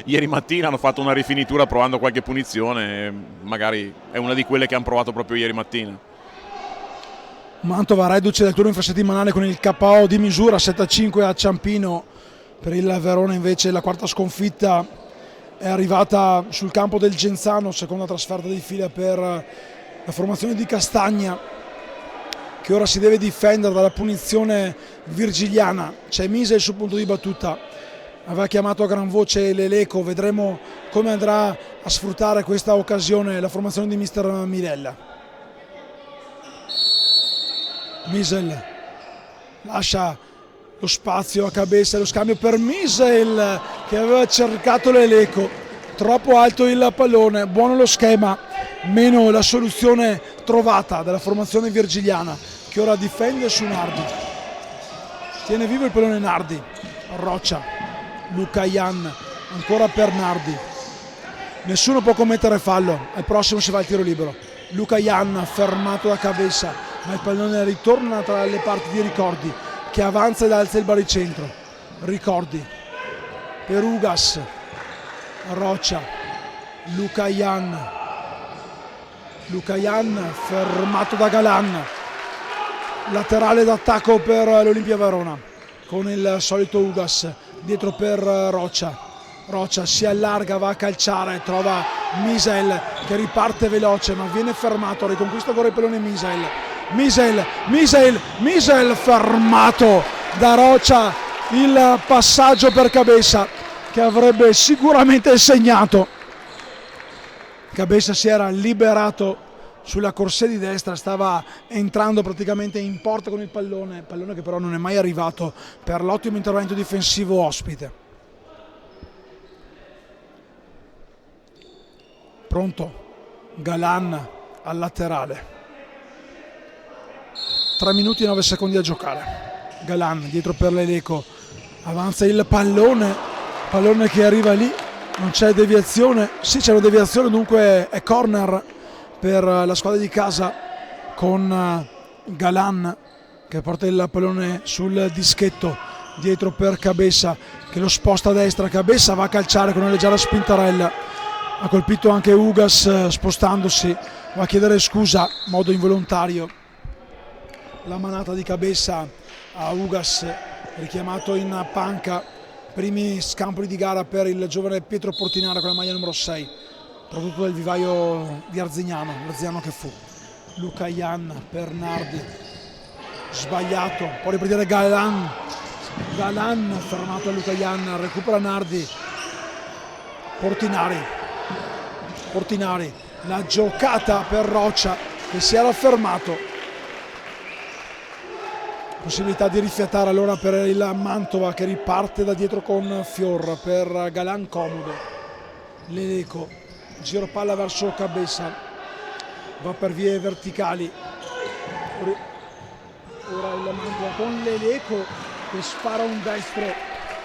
Ieri mattina hanno fatto una rifinitura provando qualche punizione, magari è una di quelle che hanno provato proprio ieri mattina. Mantova reduce dal turno infrasettimanale con il KO di misura 7-5 a Ciampino. Per il Verona invece la quarta sconfitta è arrivata sul campo del Genzano, seconda trasferta di fila per la formazione di Castagna, che ora si deve difendere dalla punizione virgiliana. C'è Misel sul punto di battuta, aveva chiamato a gran voce Leleco, vedremo come andrà a sfruttare questa occasione la formazione di mister Mirella. Misel lascia lo spazio a Cabeza, lo scambio per Misel che aveva cercato Leleco, troppo alto il pallone, buono lo schema, meno la soluzione trovata dalla formazione virgiliana che ora difende su Nardi. Tiene vivo il pallone Nardi, Roccia, Lucayan, ancora per Nardi, nessuno può commettere fallo, al prossimo si va al tiro libero. Lucayan fermato da Cabeza, ma il pallone ritorna tra le parti di Ricordi che avanza ed alza il baricentro. Ricordi per Ugas, Roccia, Lucayan fermato da Galan, laterale d'attacco per l'Olimpia Verona con il solito Ugas dietro per Roccia si allarga, va a calciare, trova Misel che riparte veloce ma viene fermato, riconquista ancora il pallone Misel fermato da Roccia, il passaggio per Cabeza che avrebbe sicuramente segnato. Cabeza si era liberato sulla corsia di destra, stava entrando praticamente in porta con il pallone che però non è mai arrivato per l'ottimo intervento difensivo ospite. Pronto Galan al laterale, 3 minuti e 9 secondi a giocare. Galan dietro per Leleco, avanza il pallone che arriva lì, non c'è deviazione, sì c'è una deviazione, dunque è corner per la squadra di casa con Galan che porta il pallone sul dischetto dietro per Cabeza che lo sposta a destra. Cabeza va a calciare con una leggera spintarella, ha colpito anche Ugas spostandosi, va a chiedere scusa in modo involontario. La manata di Cabeza a Ugas, richiamato in panca. Primi scampoli di gara per il giovane Pietro Portinara con la maglia numero 6, prodotto del vivaio di Arzignano che fu. Lucayan per Nardi, sbagliato, può riprendere Galan fermato a Lucayan, recupera Nardi. Portinari, la giocata per Roccia che si era fermato, possibilità di rifiatare allora per il Mantova che riparte da dietro con Fior per Galan comodo. Leleco, giro palla verso Cabeza, va per vie verticali, ora il Mantova con Leleco che spara un destro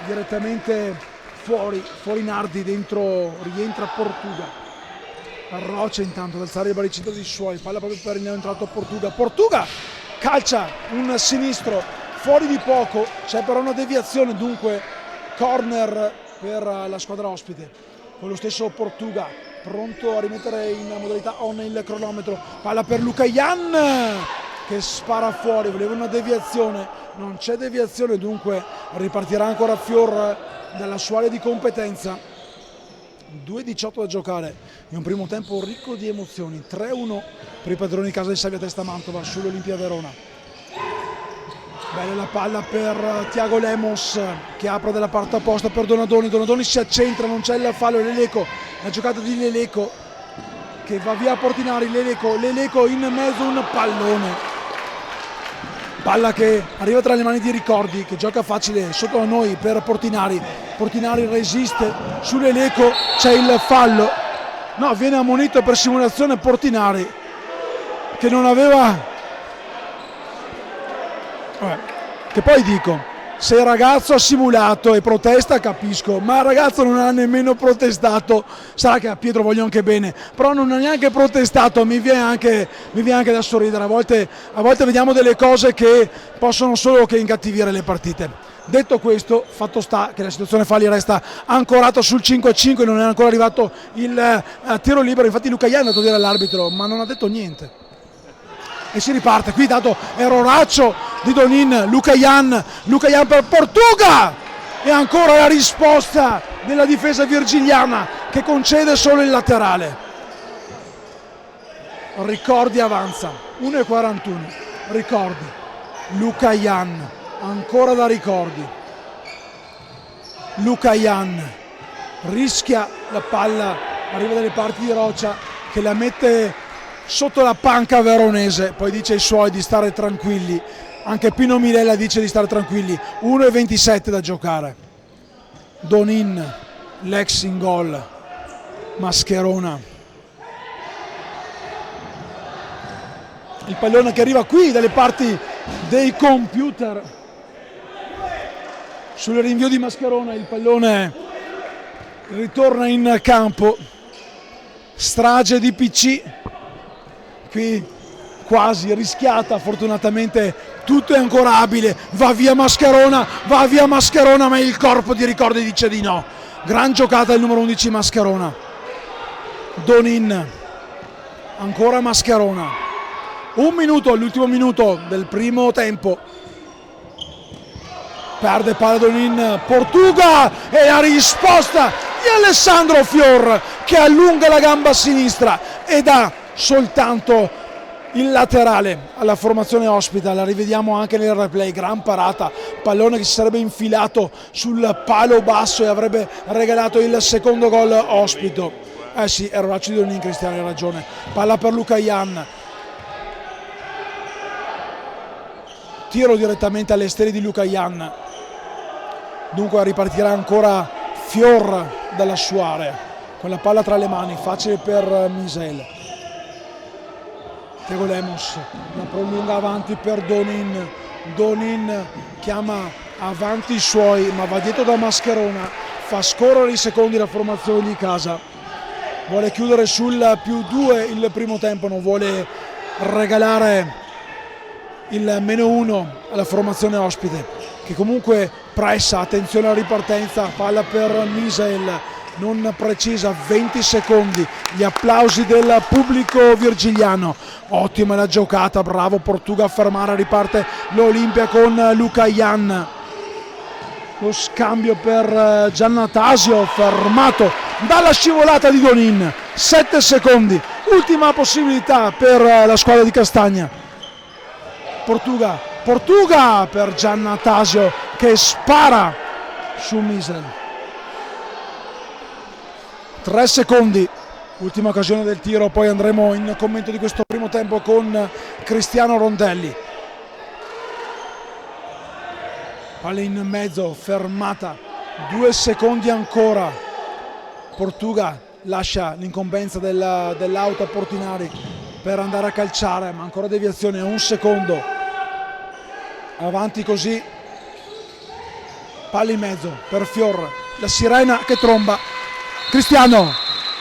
direttamente fuori Nardi, dentro rientra Portuga. Roccia intanto ad alzare il baricentro di suoi, palla proprio per il entrato Portuga calcia un sinistro fuori di poco, c'è però una deviazione, dunque corner per la squadra ospite con lo stesso Portuga pronto a rimettere in modalità on il cronometro. Palla per Lucayan che spara fuori, voleva una deviazione, non c'è deviazione, dunque ripartirà ancora Fior dalla sua area di competenza. 2:18 da giocare in un primo tempo ricco di emozioni. 3-1 per i padroni di casa di Savia Testa Mantova sull'Olimpia Verona. Bella la palla per Tiago Lemos che apre dalla parte opposta per Donadoni si accentra, non c'è il fallo. Leleco, la giocata di Leleco che va via a Portinari. Leleco in mezzo, un pallone, palla che arriva tra le mani di Ricordi che gioca facile sotto a noi per Portinari resiste su Leleco, c'è il fallo No, viene ammonito per simulazione Portinari, che non aveva... Che poi dico, se il ragazzo ha simulato e protesta capisco, ma il ragazzo non ha nemmeno protestato, sarà che a Pietro voglio anche bene, però non ha neanche protestato, mi viene anche da sorridere, a volte vediamo delle cose che possono solo che incattivire le partite. Detto questo, fatto sta che la situazione Fali resta ancorata sul 5-5, non è ancora arrivato il tiro libero, infatti Luca Ian è andato a dire all'arbitro, ma non ha detto niente. E si riparte, qui dato erroraccio di Donin, Luca Ian per Portuga e ancora la risposta della difesa virgiliana che concede solo il laterale. Ricordi avanza, 1:41, Ricordi, Luca Ian, ancora da Ricordi, Luca Ian rischia la palla, arriva dalle parti di Roccia che la mette sotto la panca veronese, poi dice ai suoi di stare tranquilli, anche Pino Milella dice di stare tranquilli, 1:27 da giocare. Donin, l'ex in gol, Mascherona, il pallone che arriva qui dalle parti dei computer sul rinvio di Mascherona, il pallone ritorna in campo, strage di PC, qui quasi rischiata, fortunatamente tutto è ancorabile, va via Mascherona, ma il corpo di Ricordi dice di no. Gran giocata il numero 11 Mascherona. Donin, ancora Mascherona, 1 minuto, l'ultimo minuto del primo tempo, perde palla Donin, Portuga e la risposta di Alessandro Fior che allunga la gamba sinistra e dà soltanto il laterale alla formazione ospita. La rivediamo anche nel replay, gran parata, pallone che si sarebbe infilato sul palo basso e avrebbe regalato il secondo gol ospito. Sì, erroraccio di Donin, Cristiano, hai ragione, palla per Luca Ian, tiro direttamente alle stelle di Luca Ian, dunque ripartirà ancora Fior dalla sua area con la palla tra le mani, facile per Misel. Tego Lemos la prolunga avanti per Donin, Donin chiama avanti i suoi ma va dietro da Mascherona, fa scorrere i secondi la formazione di casa, vuole chiudere sul +2 il primo tempo, non vuole regalare il -1 alla formazione ospite che comunque pressa, attenzione alla ripartenza, palla per Misel, non precisa, 20 secondi, gli applausi del pubblico virgiliano, ottima la giocata, bravo Portuga a fermare, riparte l'Olimpia con Luca Ian, lo scambio per Giannatasio, fermato dalla scivolata di Donin, 7 secondi, ultima possibilità per la squadra di Castagna. Portuga per Giannatasio che spara su Misel. 3 secondi, ultima occasione del tiro, poi andremo in commento di questo primo tempo con Cristiano Rondelli. Palla in mezzo, fermata, 2 secondi ancora. Portuga lascia l'incombenza dell'auto a Portinari per andare a calciare, ma ancora deviazione, 1 secondo. Avanti così, palla in mezzo per Fior, la sirena che tromba. Cristiano,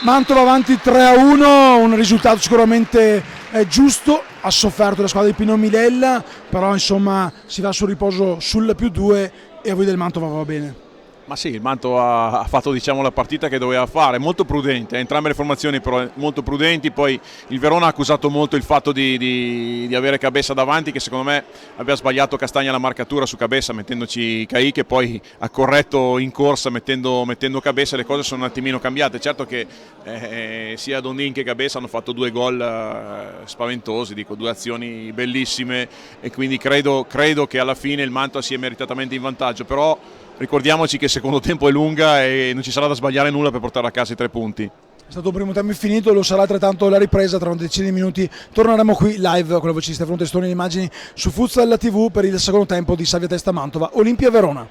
Mantova avanti 3-1, un risultato sicuramente giusto, ha sofferto la squadra di Pino Milella, però insomma si va sul riposo sul +2 e a voi del Mantova va bene. Ma sì, il Mantova ha fatto diciamo la partita che doveva fare, molto prudente, entrambe le formazioni però molto prudenti, poi il Verona ha accusato molto il fatto di avere Cabessa davanti, che secondo me aveva sbagliato Castagna la marcatura su Cabessa mettendoci Caì, che poi ha corretto in corsa mettendo Cabessa, le cose sono un attimino cambiate, certo che sia Donin che Cabessa hanno fatto 2 gol spaventosi, dico 2 azioni bellissime e quindi credo che alla fine il Mantova sia meritatamente in vantaggio, però ricordiamoci che il secondo tempo è lunga e non ci sarà da sbagliare nulla per portare a casa i 3 punti. È stato un primo tempo infinito, lo sarà altrettanto la ripresa, tra una decina di minuti torneremo qui live con la voce di Stefano Testoni, le immagini su Futsal TV per il secondo tempo di Savia Testa Mantova, Olimpia Verona.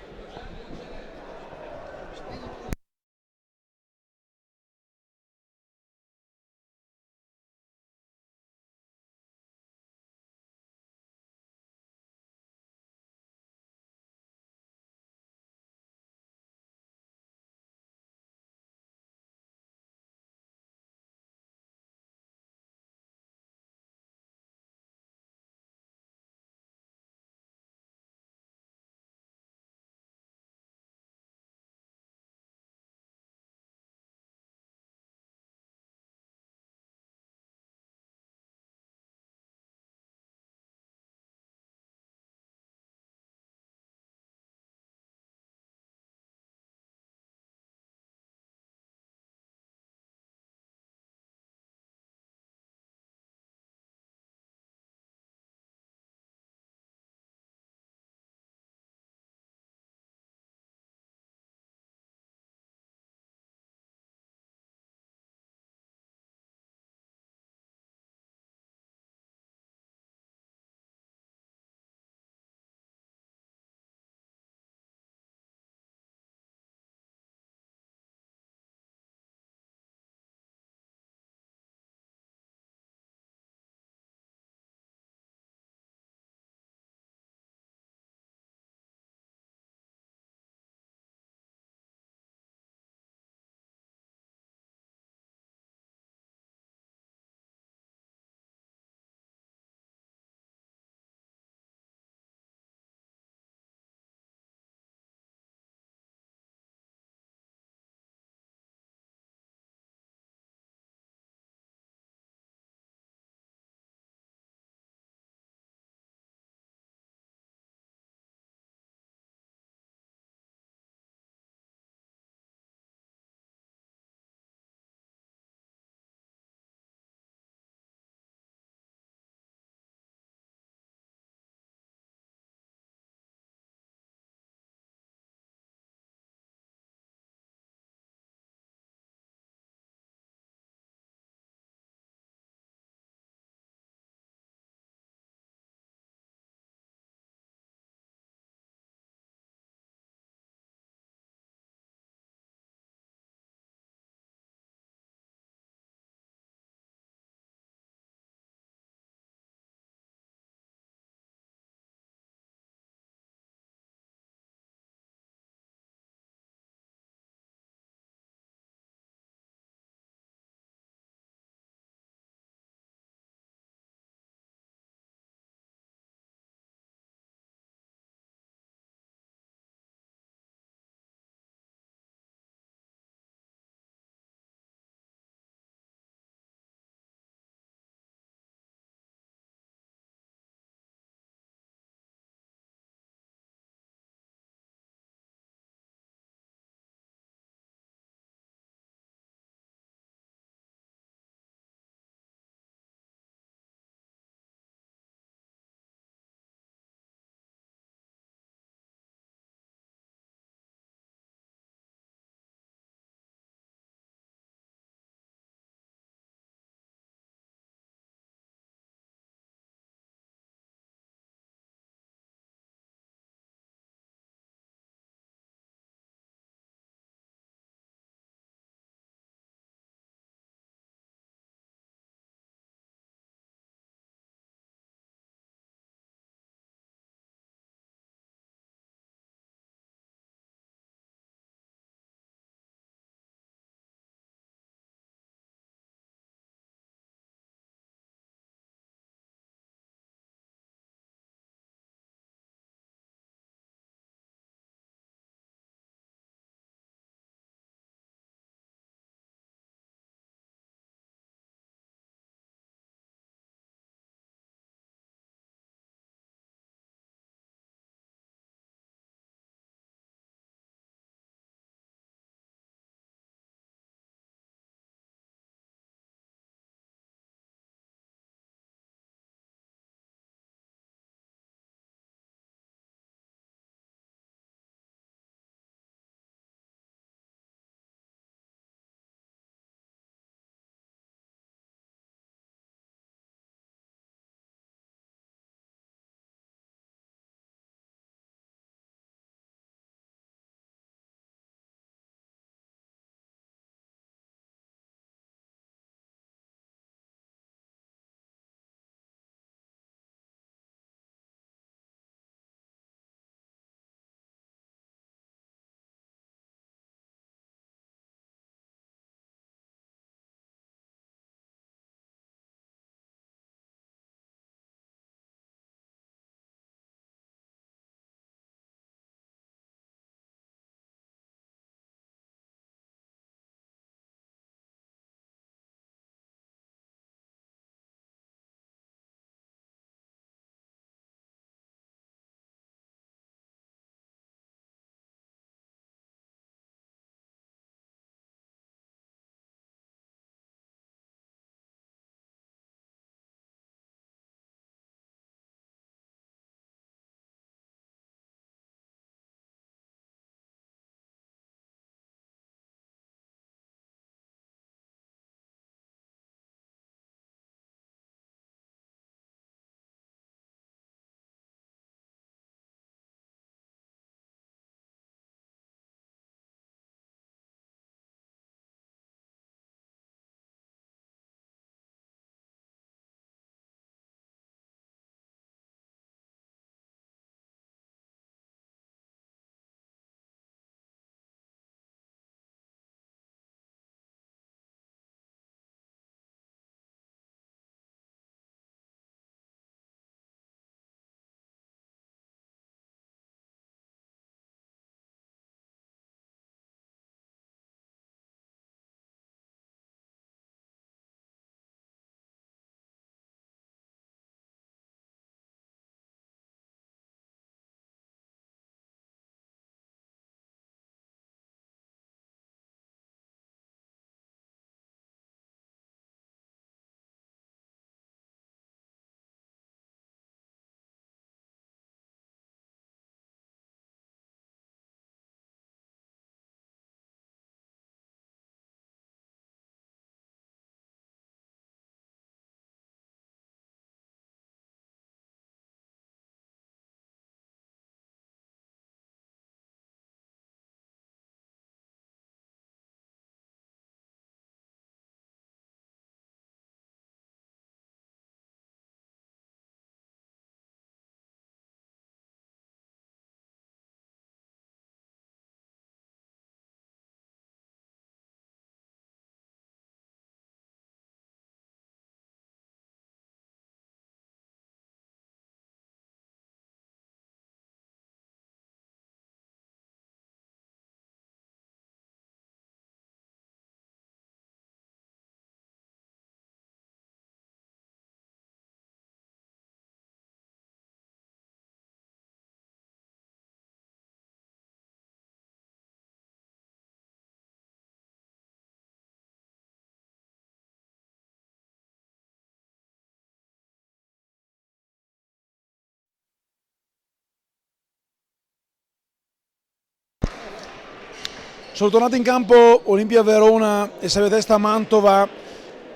Sono tornati in campo Olimpia Verona e Salve Testa Mantova.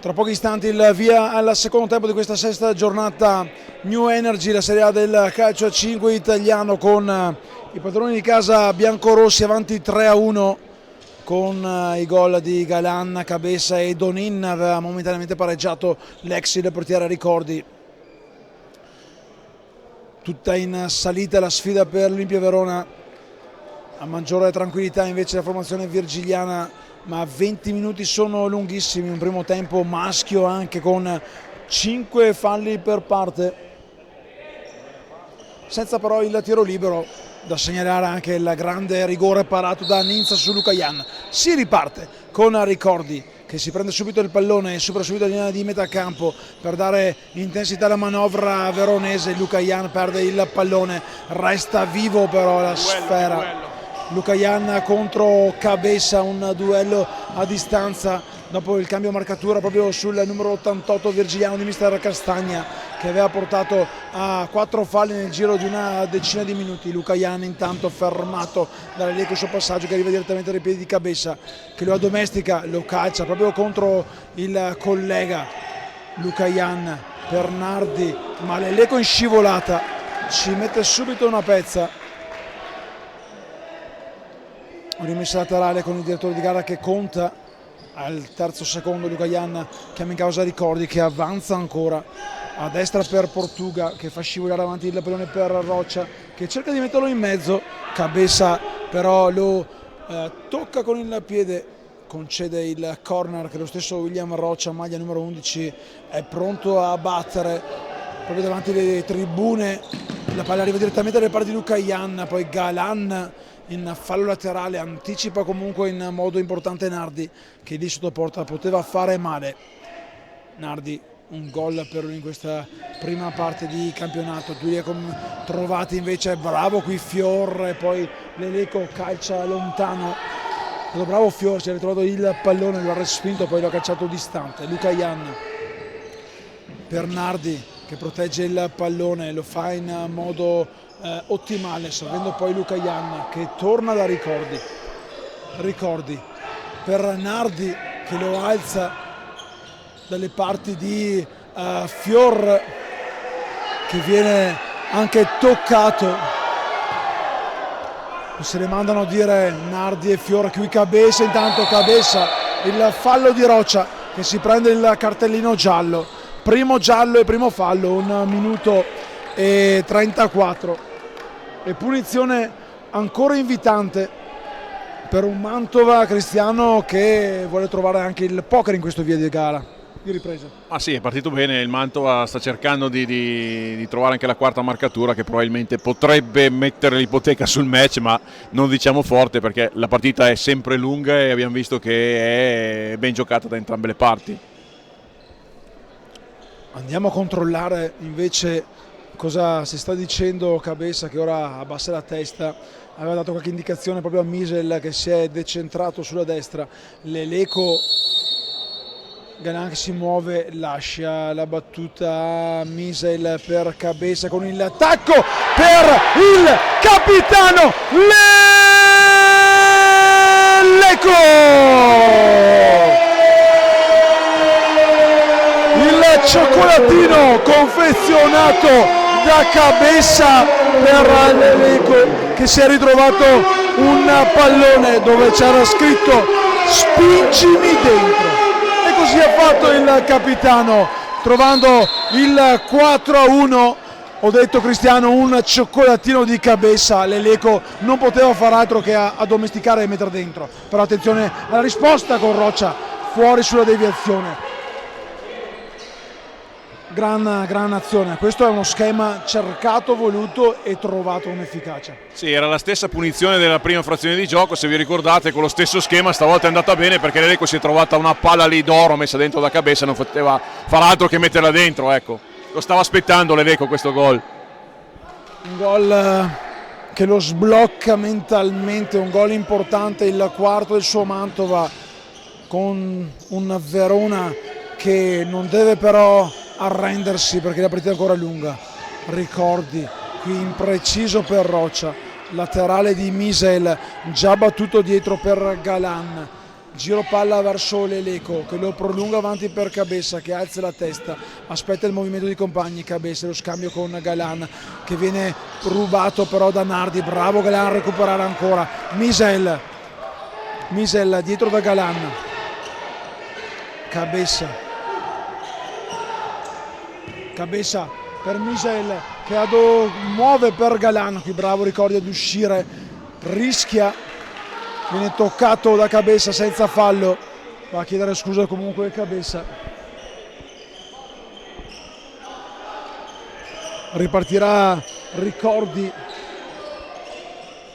Tra pochi istanti il via al secondo tempo di questa sesta giornata New Energy, la Serie A del calcio a 5 italiano, con i padroni di casa biancorossi avanti 3-1 con i gol di Galan, Cabessa e Donin. Aveva momentaneamente pareggiato l'ex del portiere Ricordi. Tutta in salita la sfida per l'Olimpia Verona, a maggiore tranquillità invece la formazione virgiliana, ma 20 minuti sono lunghissimi, un primo tempo maschio anche con 5 falli per parte, senza però il tiro libero. Da segnalare anche il grande rigore parato da Ninza su Lucayan. Si riparte con Ricordi che si prende subito il pallone e supera subito la linea di metà campo per dare intensità alla manovra veronese. Lucayan perde il pallone, resta vivo però la sfera. Lucayan contro Cabessa, un duello a distanza dopo il cambio marcatura proprio sul numero 88 virgiliano di mister Castagna, che aveva portato a 4 falli nel giro di una decina di minuti. Lucayan intanto fermato dall'Eleco suo passaggio, che arriva direttamente dai piedi di Cabessa, che lo addomestica, lo calcia proprio contro il collega. Lucayan per Nardi, ma l'Eleco in scivolata ci mette subito una pezza. Rimessa laterale con il direttore di gara che conta al terzo secondo. Lucayan chiama in causa Ricordi, che avanza ancora a destra per Portuga, che fa scivolare avanti il pallone per Roccia, che cerca di metterlo in mezzo. Cabessa però lo tocca con il piede, concede il corner che lo stesso William Roccia, maglia numero 11, è pronto a battere proprio davanti alle tribune. La palla arriva direttamente dalle parti di Lucayan, poi Galan in fallo laterale anticipa comunque in modo importante Nardi, che lì sotto porta poteva fare male. Nardi, un gol per lui in questa prima parte di campionato. Due trovati invece, bravo qui Fior, e poi l'Eleco calcia lontano. Bravo Fior, si è ritrovato il pallone, lo ha respinto, poi lo ha calciato distante. Lucayan per Nardi, che protegge il pallone, lo fa in modo ottimale, servendo poi Lucayan, che torna da Ricordi. Ricordi per Nardi, che lo alza dalle parti di Fior, che viene anche toccato. Se le mandano a dire Nardi e Fior. Qui Cabessa, intanto Cabessa, il fallo di Roccia, che si prende il cartellino giallo, primo giallo e primo fallo, 1 minuto e 34, e punizione ancora invitante per un Mantova, Cristiano, che vuole trovare anche il poker in questo via di gara di ripresa. Ah sì, è partito bene, il Mantova sta cercando di trovare anche la quarta marcatura, che probabilmente potrebbe mettere l'ipoteca sul match, ma non diciamo forte, perché la partita è sempre lunga e abbiamo visto che è ben giocata da entrambe le parti. Andiamo a controllare invece cosa si sta dicendo Cabessa, che ora abbassa la testa. Aveva dato qualche indicazione proprio a Misel, che si è decentrato sulla destra. L'Eleco, Galan che si muove, lascia la battuta a Misel per Cabessa con il tacco per il capitano l'Eleco! Il cioccolatino confezionato da Cabessa per l'Eleco, che si è ritrovato un pallone dove c'era scritto spingimi dentro, e così ha fatto il capitano, trovando il 4-1. Ho detto Cristiano, un cioccolatino di Cabessa. L'Eleco non poteva far altro che addomesticare e mettere dentro, però attenzione alla risposta con Roccia fuori sulla deviazione. Gran azione, questo è uno schema cercato, voluto e trovato un'efficacia. Sì, era la stessa punizione della prima frazione di gioco, se vi ricordate, con lo stesso schema stavolta è andata bene, perché l'Eleco si è trovata una palla lì d'oro messa dentro da Cabessa, non poteva far altro che metterla dentro, ecco. Lo stava aspettando l'Eleco questo gol. Un gol che lo sblocca mentalmente, un gol importante, il quarto del suo Mantova, con un Verona che non deve però arrendersi, perché la partita è ancora lunga. Ricordi qui impreciso per Roccia, laterale di Misel, già battuto dietro per Galan. Giro palla verso Leleco che lo prolunga avanti per Cabessa, che alza la testa, aspetta il movimento di compagni. Cabessa, lo scambio con Galan che viene rubato però da Nardi. Bravo Galan a recuperare ancora. Misel dietro da Galan. Cabessa per Misel che muove per Galan, qui bravo Ricordi ad uscire, rischia, viene toccato da Cabessa senza fallo, va a chiedere scusa comunque Cabessa. Ripartirà Ricordi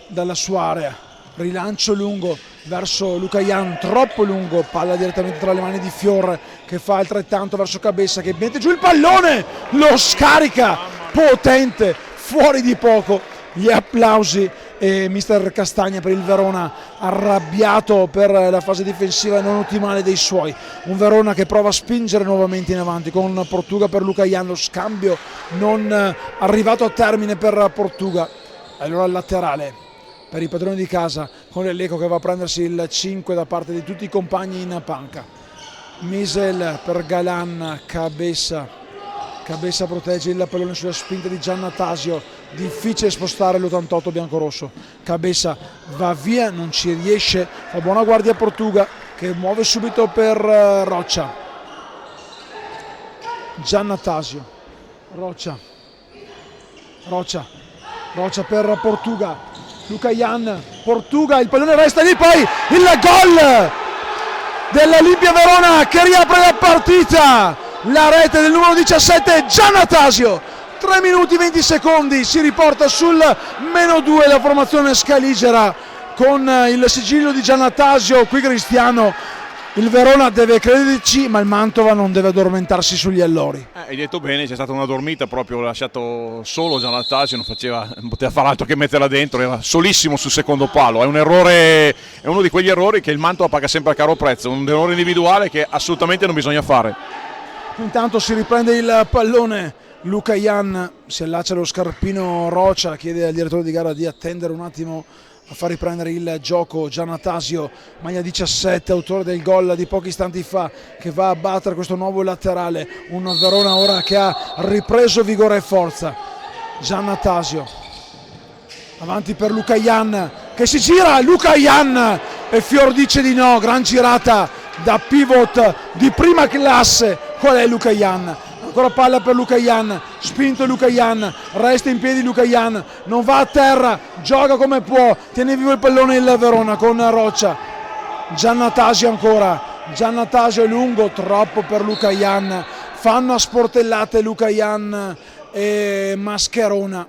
dalla sua area, rilancio lungo verso Lucayan, troppo lungo, palla direttamente tra le mani di Fior che fa altrettanto verso Cabessa che mette giù il pallone, lo scarica, potente, fuori di poco. Gli applausi e mister Castagna per il Verona, arrabbiato per la fase difensiva non ottimale dei suoi. Un Verona che prova a spingere nuovamente in avanti con Portuga per Lucayan, lo scambio non arrivato a termine per Portuga. Allora il laterale per i padroni di casa con Leleco che va a prendersi il 5 da parte di tutti i compagni in panca. Misel per Galan, Cabessa protegge il pallone sulla spinta di Giannatasio, difficile spostare l'88 biancorosso. Cabessa va via, non ci riesce, fa buona guardia Portuga che muove subito per Roccia. Giannatasio, Roccia per Portuga. Lucayan, Portuga, il pallone resta lì, poi il gol dell'Olimpia Verona che riapre la partita, la rete del numero 17 Giannatasio. 3 minuti 20 secondi, si riporta sul -2 la formazione scaligera con il sigillo di Giannatasio. Qui Cristiano, il Verona deve crederci, ma il Mantova non deve addormentarsi sugli allori. Hai detto bene, c'è stata una dormita, proprio lasciato solo Giannatasio, non poteva fare altro che metterla dentro, era solissimo sul secondo palo. È un errore, è uno di quegli errori che il Mantova paga sempre a caro prezzo, un errore individuale che assolutamente non bisogna fare. Intanto si riprende il pallone, Lucayan si allaccia allo scarpino Roccia, chiede al direttore di gara di attendere un attimo a far riprendere il gioco. Giannatasio, maglia 17, autore del gol di pochi istanti fa, che va a battere questo nuovo laterale. Un Verona ora che ha ripreso vigore e forza. Giannatasio avanti per Lucayan che si gira, Lucayan e Fior dice di no, gran girata da pivot di prima classe. Qual è Lucayan? Ancora palla per Lucayan, spinto Lucayan, resta in piedi Lucayan, non va a terra, gioca come può, tiene vivo il pallone il Verona con Roccia. Giannatasio ancora, Giannatasio è lungo, troppo per Lucayan, fanno a sportellate Lucayan e Mascherona.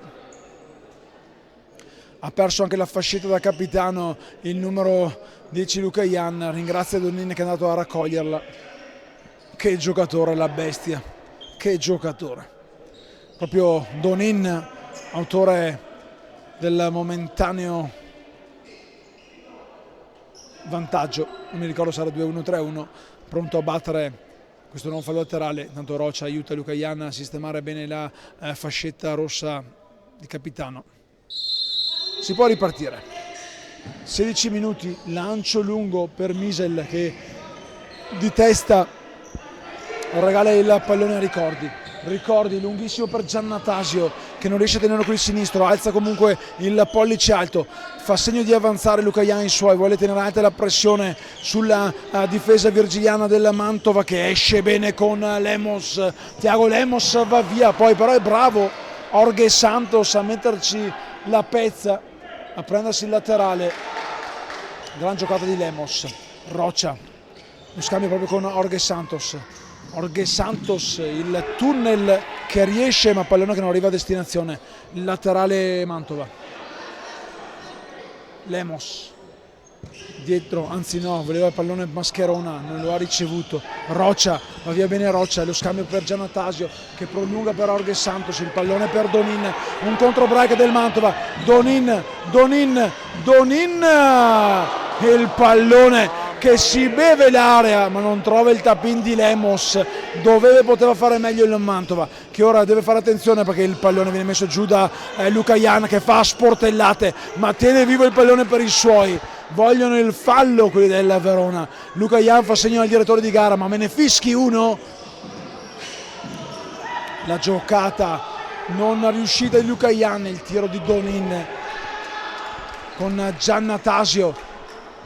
Ha perso anche la fascetta da capitano il numero 10 Lucayan, ringrazia Donin che è andato a raccoglierla. Che giocatore la bestia, che giocatore. Proprio Donin, autore del momentaneo vantaggio, non mi ricordo se era 2-1 3-1, pronto a battere questo nuovo fallo laterale. Intanto Roccia aiuta Lucayan a sistemare bene la fascetta rossa di capitano. Si può ripartire. 16 minuti, lancio lungo per Misel che di testa regala il pallone a Ricordi lunghissimo per Giannatasio che non riesce a tenerlo con il sinistro, alza comunque il pollice alto, fa segno di avanzare Lucayan in suoi, vuole tenere alta la pressione sulla difesa virgiliana del Mantova che esce bene con Lemos. Thiago Lemos va via, poi però è bravo Jorge Santos a metterci la pezza, a prendersi il laterale. Gran giocata di Lemos. Roccia, lo scambio proprio con Jorge Santos, il tunnel che riesce ma pallone che non arriva a destinazione. Il laterale Mantova. Lemos dietro, anzi no, voleva il pallone Mascherona, non lo ha ricevuto. Roccia, va via bene Roccia, lo scambio per Giannatasio che prolunga per Jorge Santos, il pallone per Donin, un contro break del Mantova. Donin, il pallone che si beve l'area ma non trova il tap-in di Lemos, doveva e poteva fare meglio il Mantova, che ora deve fare attenzione perché il pallone viene messo giù da Luca Jan, che fa sportellate ma tiene vivo il pallone per i suoi. Vogliono il fallo quelli del Verona. Luca Jan fa segno al direttore di gara, ma me ne fischi uno. La giocata non riuscita di Luca Jan, il tiro di Donin con Giannattasio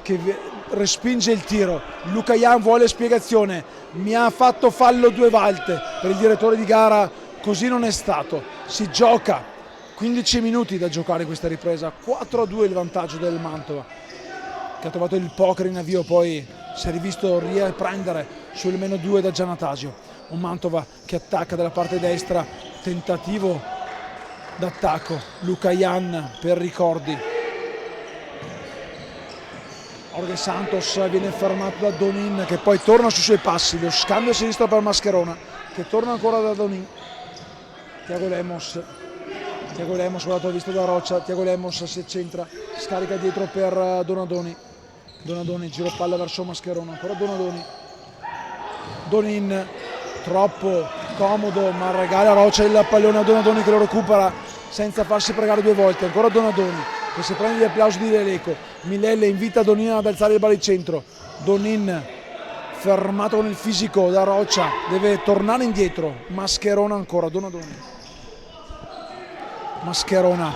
che respinge il tiro. Luca Jan vuole spiegazione, mi ha fatto fallo 2 volte. Per il direttore di gara così non è stato. Si gioca 15 minuti da giocare questa ripresa, 4-2 il vantaggio del Mantova, che ha trovato il poker in avvio, poi si è rivisto riprendere sul -2 da Giannattasio. Un Mantova che attacca dalla parte destra, tentativo d'attacco, Luca Jan per Ricordi. Jorge Santos viene fermato da Donin, che poi torna sui suoi passi, lo scambio a sinistra per Mascherona, che torna ancora da Donin. Thiago Lemos, guardato visto da Roccia, Thiago Lemos si accentra, scarica dietro per Donadoni. Donadoni, giro palla verso Mascherona, ancora Donadoni. Donin, troppo comodo, ma regala Roccia il pallone a Donadoni, che lo recupera senza farsi pregare 2 volte. Ancora Donadoni, che si prende gli applausi di Leleco. Milelle invita Donin ad alzare il baricentro. Donin fermato con il fisico da Roccia, deve tornare indietro. Mascherona ancora, Donadoni. Mascherona,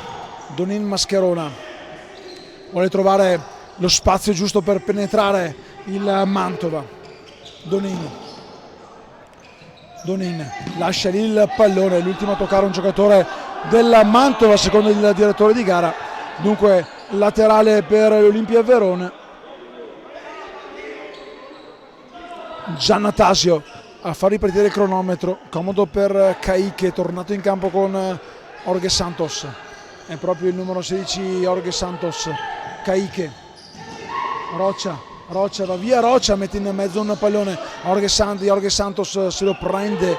Donin Mascherona. Vuole trovare lo spazio giusto per penetrare il Mantova. Donin lascia lì il pallone, l'ultimo a toccare un giocatore del Mantova secondo il direttore di gara, dunque laterale per l'Olimpia Verona. Giannattasio a far ripartire il cronometro, comodo per Caiche, tornato in campo con Jorge Santos, è proprio il numero 16 Jorge Santos. Caiche, Roccia va via, Roccia mette in mezzo un pallone a Jorge Santos se lo prende.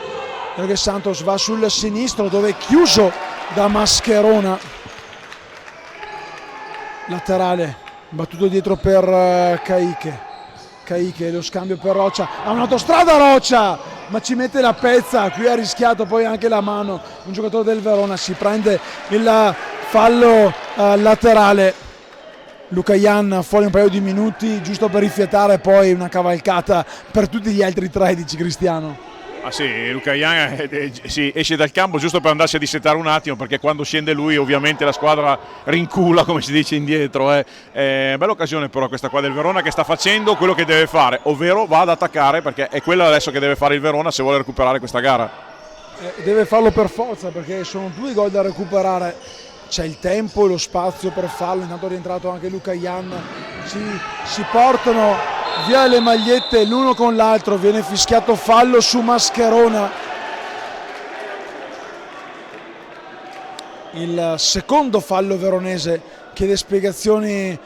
Jorge Santos va sul sinistro dove è chiuso da Mascherona. Laterale battuto dietro per Caiche, lo scambio per Roccia, ha un'autostrada Roccia, ma ci mette la pezza, qui ha rischiato poi anche la mano un giocatore del Verona, si prende il fallo laterale. Luca Jan fuori un paio di minuti giusto per rifiatare, poi una cavalcata per tutti gli altri 13, Cristiano. Ah sì, Luca Jan esce dal campo giusto per andarsi a dissettare un attimo, perché quando scende lui ovviamente la squadra rincula, come si dice indietro. Bella occasione però questa qua del Verona, che sta facendo quello che deve fare, ovvero va ad attaccare, perché è quello adesso che deve fare il Verona se vuole recuperare questa gara. Deve farlo per forza, perché sono 2 gol da recuperare. C'è il tempo e lo spazio per farlo, intanto è rientrato anche Luca Jan, si portano via le magliette l'uno con l'altro, viene fischiato fallo su Mascherona. Il secondo fallo veronese, chiede spiegazioni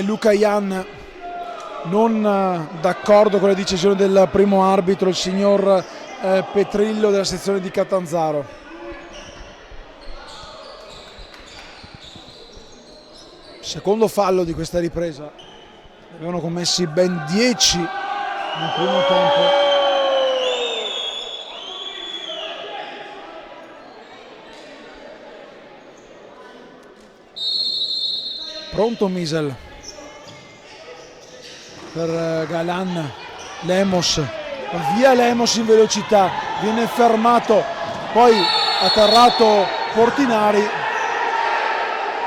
Luca Jan, non d'accordo con la decisione del primo arbitro, il signor Petrillo della sezione di Catanzaro. Secondo fallo di questa ripresa, ne avevano commessi ben 10 nel primo tempo. Pronto Misel per Galan, Lemos, via Lemos in velocità, viene fermato, poi atterrato Portinari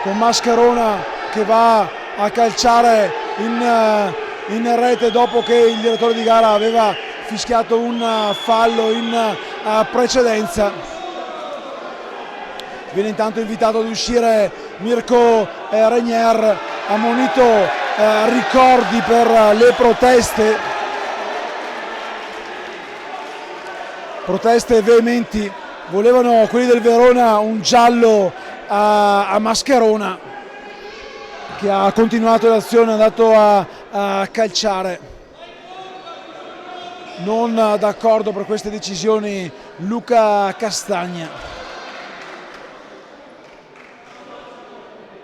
con Mascherona che va a calciare in rete dopo che il direttore di gara aveva fischiato un fallo in precedenza. Viene intanto invitato ad uscire Mirko Regnier, ammonito Ricordi per le proteste veementi. Volevano quelli del Verona un giallo a Mascherona, che ha continuato l'azione, è andato a calciare. Non d'accordo per queste decisioni Luca Castagna.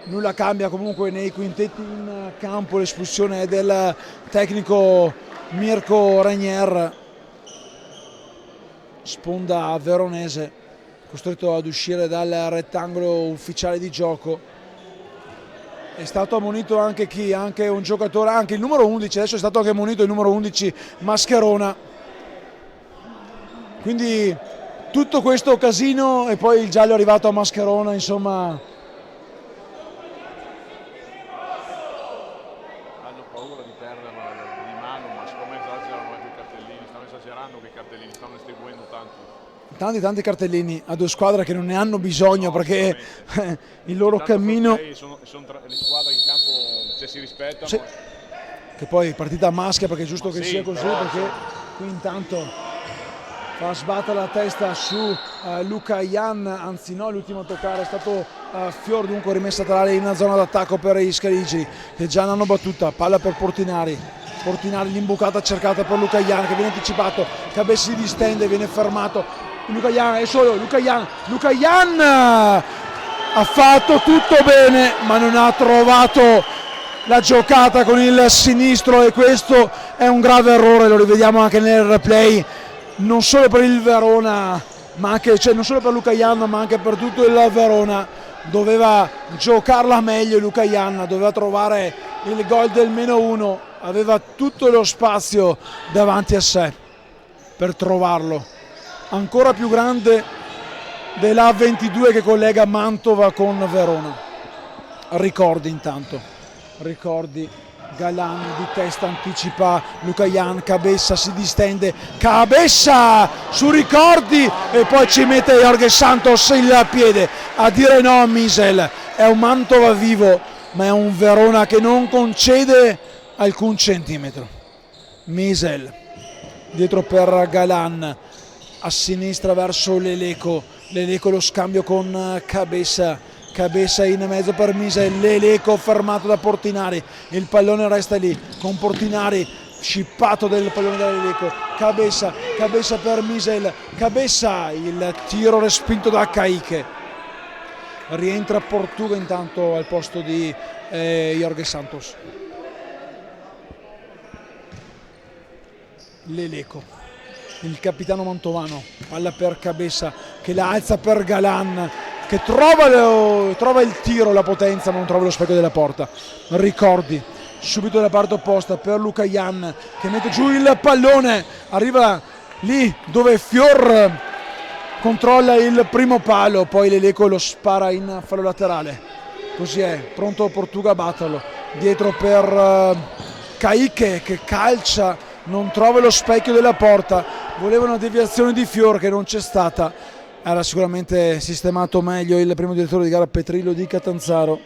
nulla cambia comunque nei quintetti in campo, l'espulsione del tecnico Mirko Regnier, sponda veronese, costretto ad uscire dal rettangolo ufficiale di gioco. È stato ammonito anche chi? Anche un giocatore, anche il numero 11, adesso è stato anche ammonito il numero 11 Mascherona. Quindi tutto questo casino e poi il giallo è arrivato a Mascherona, insomma. Hanno paura di perderla di mano, ma siccome esagerano anche i cartellini, stanno esagerando che i cartellini, stanno distribuendo tanti Cartellini a due squadre che non ne hanno bisogno, perché il loro cammino sono le squadre in campo, cioè, si rispettano, sì. Che poi partita maschia, perché è giusto che sia così, perché qui intanto fa sbattere la testa su Luca Jan, anzi no, l'ultimo a toccare è stato Fior, dunque rimessa tra in zona d'attacco per i Scaligeri che già ne hanno battuta, palla per Portinari, l'imbucata cercata per Luca Jan che viene anticipato, Cabessi si distende, viene fermato, Luca Jan è solo, Luca Jan ha fatto tutto bene ma non ha trovato la giocata con il sinistro, e questo è un grave errore, lo rivediamo anche nel replay, non solo per il Verona, ma anche, cioè non solo per Luca Jan ma anche per tutto il Verona. Doveva giocarla meglio Luca Jan, doveva trovare il gol del -1, aveva tutto lo spazio davanti a sé per trovarlo, ancora più grande della 22 che collega Mantova con Verona. Ricordi intanto, Galan di testa anticipa Luca Jan, Cabessa si distende, Cabessa su Ricordi e poi ci mette Jorge Santos il piede a dire no a Misel. È un Mantova vivo ma è un Verona che non concede alcun centimetro. Misel dietro per Galan, a sinistra verso Leleco lo scambio con Cabessa in mezzo per Misel, Leleco fermato da Portinari, il pallone resta lì con Portinari scippato del pallone da Leleco, Cabessa per Misel, Cabessa, il tiro respinto da Caiche, rientra Portuga intanto al posto di Jorge Santos. Leleco, il capitano mantovano, palla per Cabessa che la alza per Galan che trova il tiro, la potenza, ma non trova lo specchio della porta. Ricordi subito dalla parte opposta per Luca Jan che mette giù il pallone, arriva lì dove Fior controlla il primo palo, poi Leleco lo spara in fallo laterale, così è pronto Portuga a batterlo, dietro per Caiche che calcia, non trova lo specchio della porta, voleva una deviazione di Fior che non c'è stata. Era sicuramente sistemato meglio il primo direttore di gara Petrillo di Catanzaro.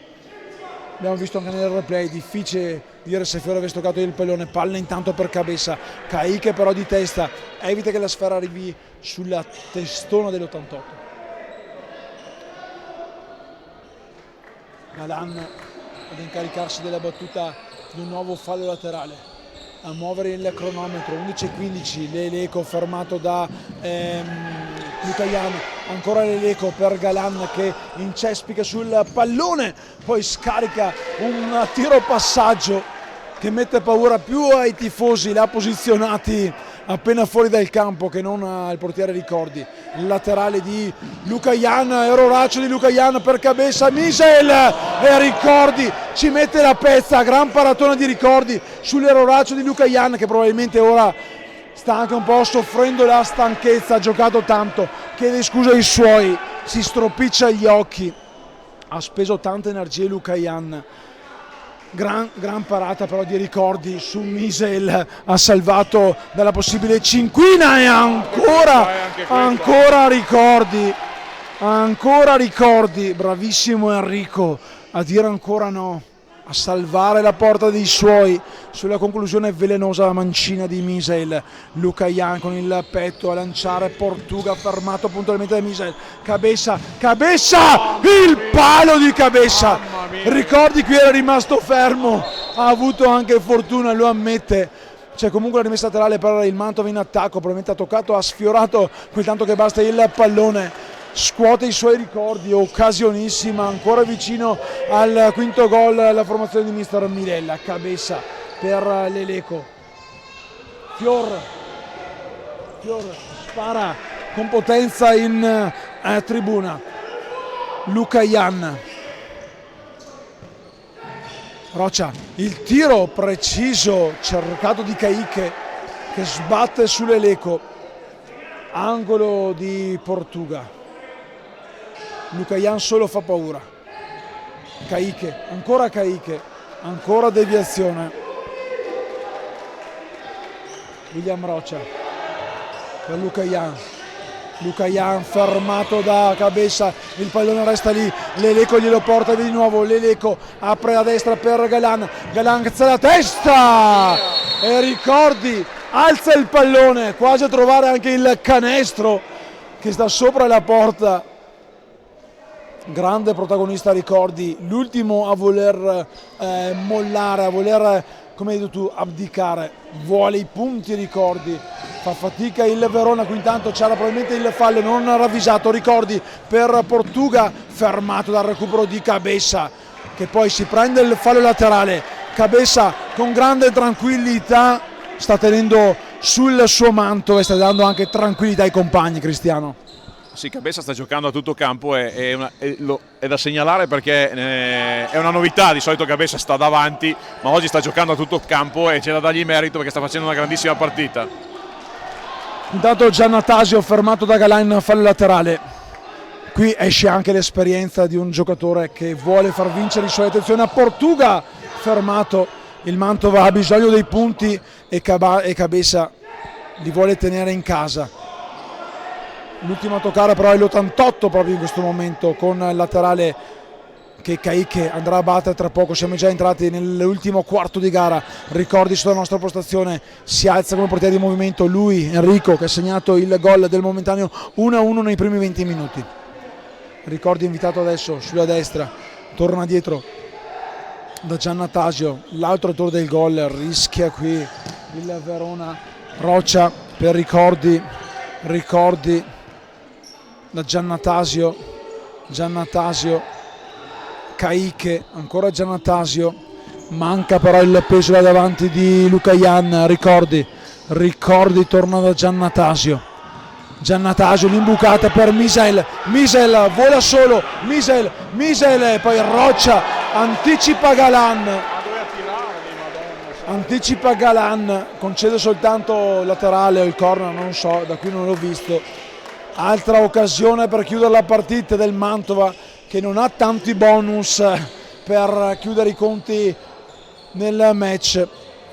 Abbiamo visto anche nel replay, difficile dire se Fiore avesse toccato il pallone, palla intanto per Cabessa, Caiche però di testa, evita che la sfera arrivi sulla testona dell'88. Galan ad incaricarsi della battuta di un nuovo fallo laterale, a muovere il cronometro, 11:15, Leleco fermato da Luca Jan, ancora Leleco per Galan che incespica sul pallone, poi scarica un tiro passaggio che mette paura più ai tifosi là posizionati appena fuori dal campo che non al portiere Ricordi. Il laterale di Luca Jan, erroraccio di Luca Jan per Cabessa, Misel e Ricordi ci mette la pezza, gran paratona di Ricordi sull'erroraccio di Luca Jan che probabilmente ora sta anche un po' soffrendo la stanchezza, ha giocato tanto, chiede scusa ai suoi, si stropiccia gli occhi, ha speso tante energie Luca Jan. Gran parata però di Ricordi su Misel, ha salvato dalla possibile cinquina e ancora Ricordi, bravissimo Enrico a dire ancora no, a salvare la porta dei suoi sulla conclusione velenosa mancina di Misel. Luca Jan con il petto a lanciare Portuga, fermato puntualmente da Misel. Cabessa, il palo di Cabessa, Ricordi qui era rimasto fermo, ha avuto anche fortuna, lo ammette. C'è comunque la rimessa laterale per il Mantova in attacco, probabilmente ha toccato, ha sfiorato quel tanto che basta il pallone scuote i suoi ricordi, occasionissima, ancora vicino al quinto gol la formazione di mister Milella. Cabeza per l'Eleco, Fior spara con potenza in tribuna, Luca Ian, Rocha, il tiro preciso cercato di Caicche che sbatte sull'Eleco, angolo di Portuga. Luca Ian solo fa paura. Caicche, ancora deviazione. William Rocha per Luca Ian fermato da Cabeza, il pallone resta lì, l'Eleco glielo porta di nuovo, l'Eleco apre a destra per Galan alza la testa e Ricordi alza il pallone quasi a trovare anche il canestro che sta sopra la porta. Grande protagonista Ricordi, l'ultimo a voler mollare, a voler, come hai detto tu, abdicare, vuole i punti Ricordi, fa fatica il Verona, qui intanto c'era probabilmente il fallo non ravvisato. Ricordi per Portuga, fermato dal recupero di Cabeza che poi si prende il fallo laterale. Cabeza con grande tranquillità sta tenendo sul suo manto e sta dando anche tranquillità ai compagni. Cristiano. Sì, Cabeza sta giocando a tutto campo, è da segnalare perché è una novità, di solito Cabeza sta davanti, ma oggi sta giocando a tutto campo e c'è da dargli merito perché sta facendo una grandissima partita. Intanto Giannatasio fermato da Galan, fallo laterale. Qui esce anche l'esperienza di un giocatore che vuole far vincere i suoi. Attenzione a Portuga, fermato, il Mantova ha bisogno dei punti e Cabeza li vuole tenere in casa. L'ultimo a toccare però è l'88 proprio in questo momento, con il laterale che Caicche andrà a battere tra poco. Siamo già entrati nell'ultimo quarto di gara. Ricordi sulla nostra postazione, si alza come portiere di movimento lui, Enrico, che ha segnato il gol del momentaneo 1-1 nei primi 20 minuti. Ricordi invitato adesso sulla destra, torna dietro da Giannatasio, l'altro autore del gol, rischia qui il Verona. Rocha per Ricordi da Giannatasio, Caicche, ancora Giannatasio, manca però il peso da davanti di Luca Ian. Ricordi torna da Giannatasio, l'imbucata per Misel vola solo, Misel e poi Rocha anticipa Galan, concede soltanto laterale o il corner, non so, da qui non l'ho visto. Altra occasione per chiudere la partita del Mantova, che non ha tanti bonus per chiudere i conti nel match.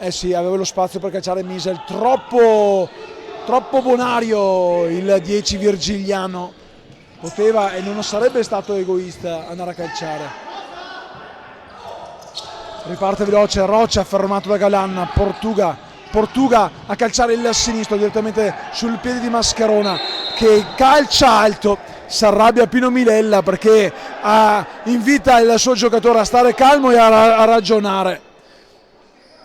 Sì, aveva lo spazio per calciare Misel, troppo bonario il 10 virgiliano, poteva e non sarebbe stato egoista andare a calciare. Riparte veloce Rocha, fermato da Galan. Portuga a calciare il sinistro direttamente sul piede di Mascherona, che calcia alto. Si arrabbia Pino Milella perché invita il suo giocatore a stare calmo e a ragionare.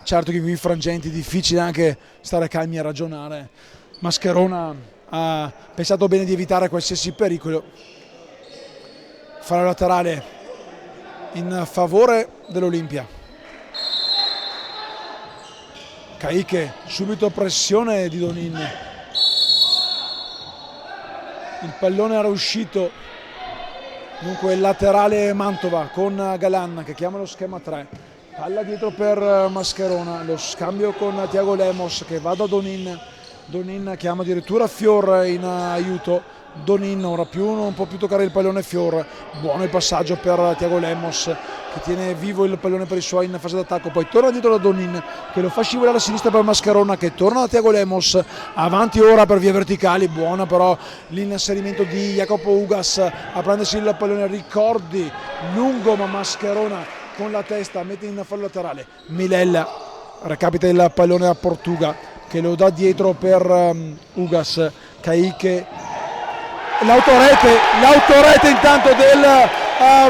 Certo che qui in frangenti è difficile anche stare calmi e ragionare. Mascherona ha pensato bene di evitare qualsiasi pericolo. Fallo laterale in favore dell'Olimpia. Caicche, subito pressione di Donin. Il pallone era uscito. Dunque il laterale Mantova con Galan che chiama lo schema 3. Palla dietro per Mascherona. Lo scambio con Thiago Lemos che va da Donin. Donin chiama addirittura Fior in aiuto. Donin ora non può più toccare il pallone Fior. Buono il passaggio per Thiago Lemos che tiene vivo il pallone per i suoi in fase d'attacco, poi torna dietro da Donin che lo fa scivolare a sinistra per Mascherona, che torna da Thiago Lemos, avanti ora per vie verticali. Buona però l'inserimento di Jacopo Ugas a prendersi il pallone. Ricordi lungo, ma Mascherona con la testa mette in fallo laterale. Milella recapita il pallone a Portuga che lo dà dietro per Ugas. Caicche, l'autorete intanto del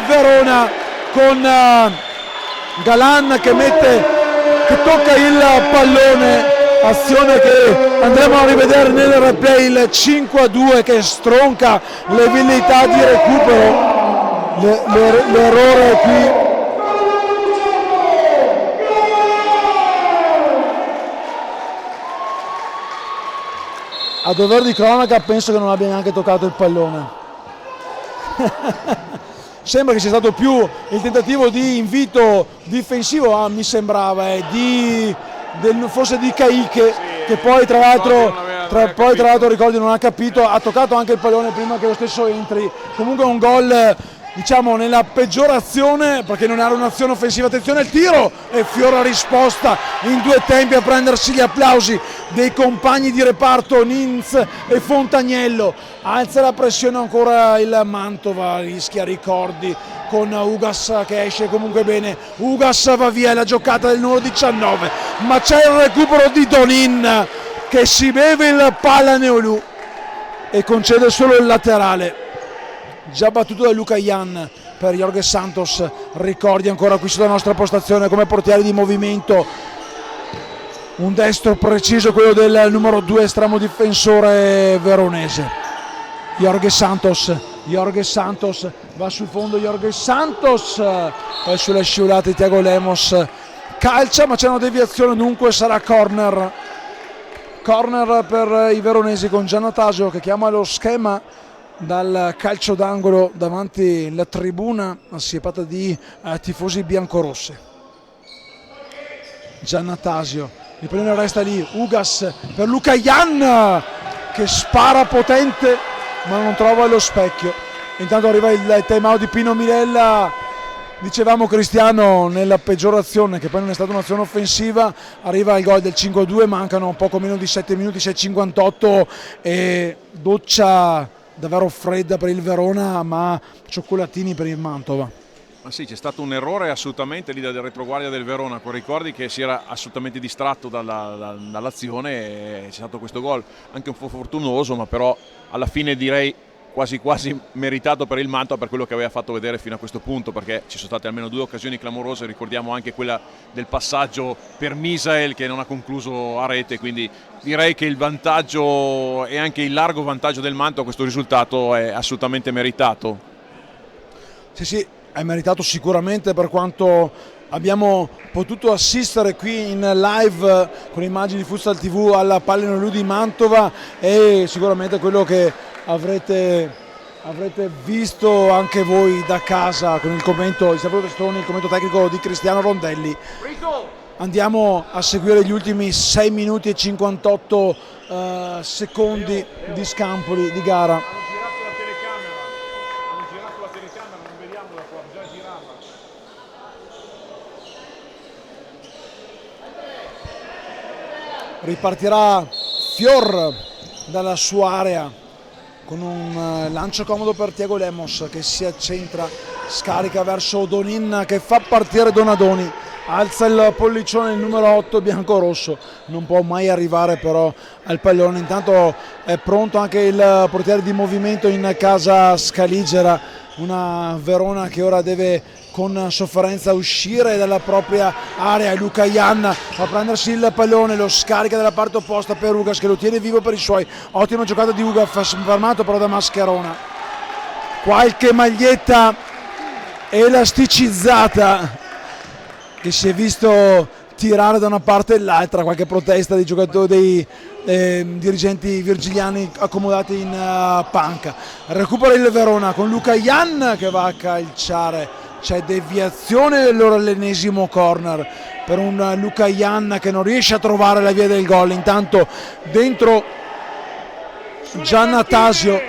Verona con Galan che tocca il pallone azione che andremo a rivedere nel replay, il 5-2 che stronca le velleità di recupero. L'errore qui a dover di cronaca penso che non abbia neanche toccato il pallone. Sembra che sia stato più il tentativo di invito difensivo, mi sembrava, forse di Caicche, sì, che poi tra l'altro ricordi non ha capito, ha toccato anche il pallone prima che lo stesso entri. Comunque un gol, diciamo, nella peggiore azione, perché non era un'azione offensiva. Attenzione al tiro e Fiora risposta in due tempi a prendersi gli applausi dei compagni di reparto Nins e Fontagnello. Alza la pressione ancora il Mantova, rischia ricordi con Ugas che esce comunque bene. Ugas va via, è la giocata del numero 19, ma c'è il recupero di Donin che si beve il Palaneolu e concede solo il laterale, già battuto da Luca Jan per Jorge Santos. Ricordi ancora qui sulla nostra postazione come portiere di movimento, un destro preciso, quello del numero 2 estremo difensore veronese. Jorge Santos va sul fondo, Jorge Santos poi sulle scivolate di Thiago Lemos calcia, ma c'è una deviazione, dunque sarà corner per i veronesi, con Giannatasio che chiama lo schema dal calcio d'angolo davanti la tribuna assiepata di tifosi biancorossi. Giannatasio, il pallone resta lì, Ugas per Luca Jan che spara potente ma non trova lo specchio. Intanto arriva il time out di Pino Milella. Dicevamo Cristiano nella peggiorazione, che poi non è stata un'azione offensiva, arriva il gol del 5-2, mancano poco meno di 7 minuti, 6:58 e doccia davvero fredda per il Verona, ma cioccolatini per il Mantova. Ma sì, c'è stato un errore assolutamente lì del retroguardia del Verona, con ricordi che si era assolutamente distratto dall'azione e c'è stato questo gol anche un po' fortunoso, ma però alla fine direi quasi meritato per il Mantova, per quello che aveva fatto vedere fino a questo punto, perché ci sono state almeno 2 occasioni clamorose. Ricordiamo anche quella del passaggio per Misael che non ha concluso a rete, quindi direi che il vantaggio e anche il largo vantaggio del Mantova, questo risultato è assolutamente meritato. Sì, è meritato sicuramente, per quanto abbiamo potuto assistere qui in live con immagini di Futsal TV alla Palaneolu di Mantova, e sicuramente quello che avrete visto anche voi da casa con il commento di Stefano Testoni, il commento tecnico di Cristiano Rondelli. Andiamo a seguire gli ultimi 6 minuti e 58 secondi di scampoli di gara. Ripartirà Fior dalla sua area con un lancio comodo per Thiago Lemos che si accentra, scarica verso Donin che fa partire Donadoni, alza il pollicione il numero 8 biancorosso, non può mai arrivare però al pallone. Intanto è pronto anche il portiere di movimento in casa Scaligera, una Verona che ora deve con sofferenza uscire dalla propria area. Luca Jan a prendersi il pallone, lo scarica dalla parte opposta per Ugas che lo tiene vivo per i suoi. Ottima giocata di Ugas, fermato però da Mascherona. Qualche maglietta elasticizzata che si è visto tirare da una parte e l'altra, qualche protesta dei giocatori, dei dirigenti virgiliani accomodati in panca. Recupera il Verona con Luca Jan che va a calciare, c'è deviazione e allora l'ennesimo corner per un Luca Jan che non riesce a trovare la via del gol. Intanto dentro Giannatasio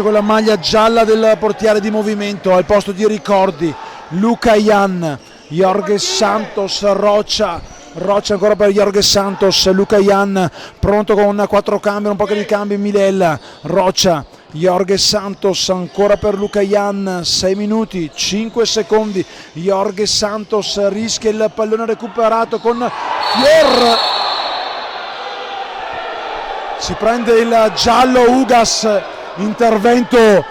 con la maglia gialla del portiere di movimento al posto di Ricordi. Luca Jan, Jorge Santos, Rocha ancora per Jorge Santos, Luca Jan pronto con 4 cambi, un po' di cambi, Milella, Rocha, Jorge Santos ancora per Luca Jan, 6 minuti 5 secondi, Jorge Santos rischia il pallone recuperato con Fior, si prende il giallo Ugas, intervento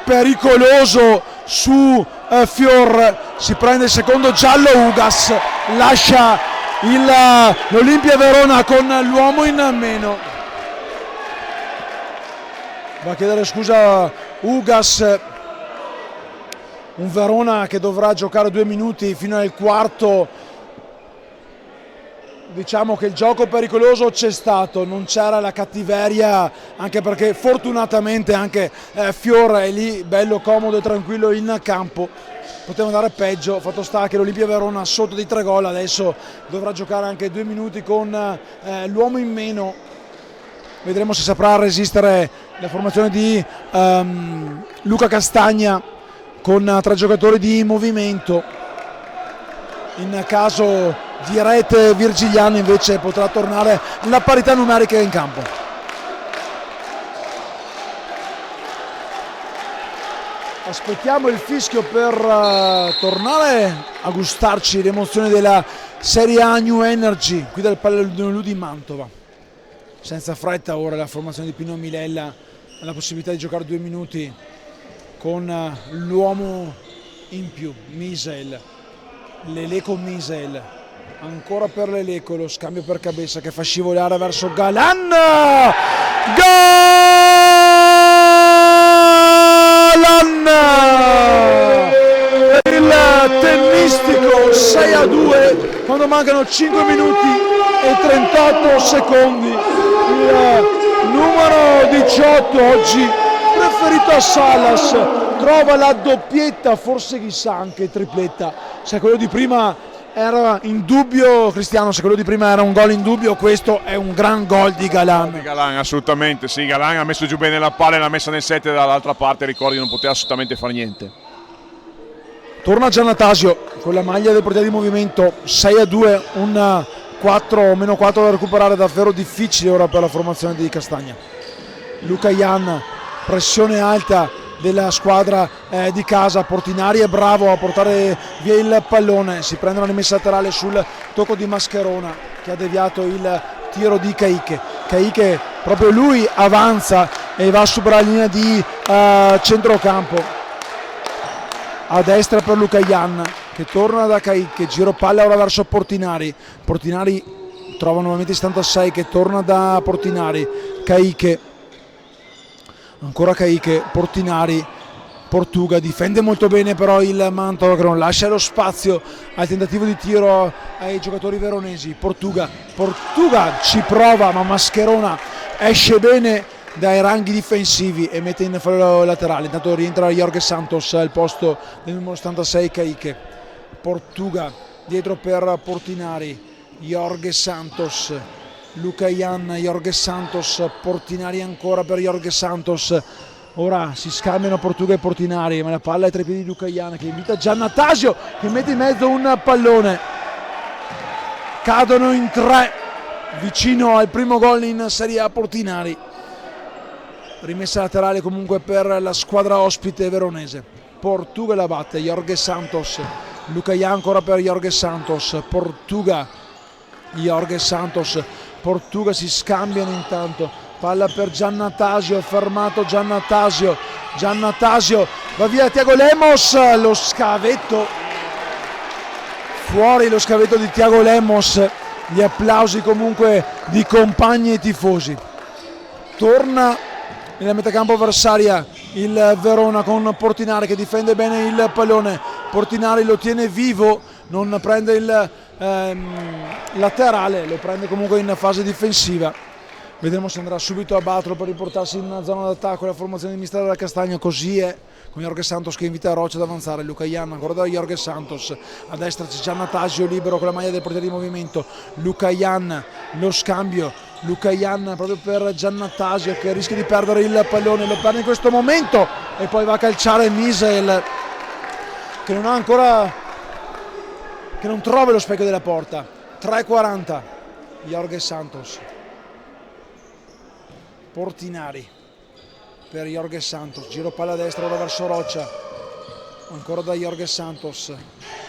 pericoloso su Fior, si prende il secondo giallo Ugas, lascia l'Olimpia Verona con l'uomo in meno. Va a chiedere scusa Ugas, un Verona che dovrà giocare 2 minuti fino al quarto. Diciamo che il gioco pericoloso c'è stato, non c'era la cattiveria, anche perché fortunatamente anche Fior è lì bello comodo e tranquillo in campo. Poteva andare peggio, fatto sta che l'Olimpia Verona sotto di 3 gol adesso dovrà giocare anche 2 minuti con l'uomo in meno. Vedremo se saprà resistere la formazione di Luca Castagna con 3 giocatori di movimento. In caso di rete Virgiliano invece potrà tornare la parità numerica in campo. Aspettiamo il fischio per tornare a gustarci l'emozione della Serie A New Energy qui dal Pallone di Mantova. Senza fretta ora la formazione di Pino Milella ha la possibilità di giocare 2 minuti con l'uomo in più, Misel. Leleco Misel, ancora per Leleco, lo scambio per Cabessa che fa scivolare verso Galan. Galan! Il tennistico 6-2 quando mancano 5 minuti e 38 secondi. Il numero 18 oggi preferito a Salas trova la doppietta, forse chissà anche tripletta. Se quello di prima era in dubbio, Cristiano, se quello di prima era un gol in dubbio, questo è un gran gol di Galan. Di Galan, assolutamente, sì, Galan ha messo giù bene la palla e l'ha messa nel 7 dall'altra parte, ricordi, non poteva assolutamente fare niente. Torna Giannatasio con la maglia del portiere di movimento, 6-2, un 4-4 da recuperare, davvero difficile ora per la formazione di Castagna. Luca Ian, pressione alta della squadra di casa, Portinari è bravo a portare via il pallone, si prende una rimessa laterale sul tocco di Mascherona che ha deviato il tiro di Caiche, proprio lui avanza e va a superare la linea di centrocampo, a destra per Luca Ian che torna da Caiche, giro palla ora verso Portinari trova nuovamente 76 che torna da Portinari, ancora Caiche, Portinari, Portuga difende molto bene però il Mantova che non lascia lo spazio al tentativo di tiro ai giocatori veronesi. Portuga ci prova ma Mascherona esce bene dai ranghi difensivi e mette in fallo laterale. Intanto rientra Jorge Santos al posto del numero 76 Caiche. Portuga dietro per Portinari, Jorge Santos, Luca Ian, Jorge Santos, Portinari ancora per Jorge Santos. Ora si scambiano Portuga e Portinari, ma la palla è tra i piedi di Luca Ian che invita Giannatasio che mette in mezzo un pallone. Cadono in 3 vicino al primo gol in Serie A Portinari. Rimessa laterale comunque per la squadra ospite veronese. Portuga la batte, Jorge Santos, Luca Ian ancora per Jorge Santos, Jorge Santos, Portuga si scambiano intanto, palla per Giannatasio, fermato Giannatasio, va via Thiago Lemos, lo scavetto, fuori lo scavetto di Thiago Lemos, gli applausi comunque di compagni e tifosi. Torna nella metacampo avversaria il Verona con Portinari che difende bene il pallone, Portinari lo tiene vivo, non prende il laterale, lo prende comunque in fase difensiva. Vedremo se andrà subito a battere per riportarsi in una zona d'attacco la formazione di Mistero della Castagna, così è, con Jorge Santos che invita Roccia ad avanzare, Luca Ian ancora da Jorge Santos, a destra c'è Giannatasio libero con la maglia del portiere di movimento, Luca Ian, lo scambio, Luca Ian proprio per Giannatasio che rischia di perdere il pallone, lo perde in questo momento e poi va a calciare Misel che non ha ancora, che non trova lo specchio della porta. 3:40, Jorge Santos, Portinari per Jorge Santos, giro palla a destra ora verso Roccia, ancora da Jorge Santos,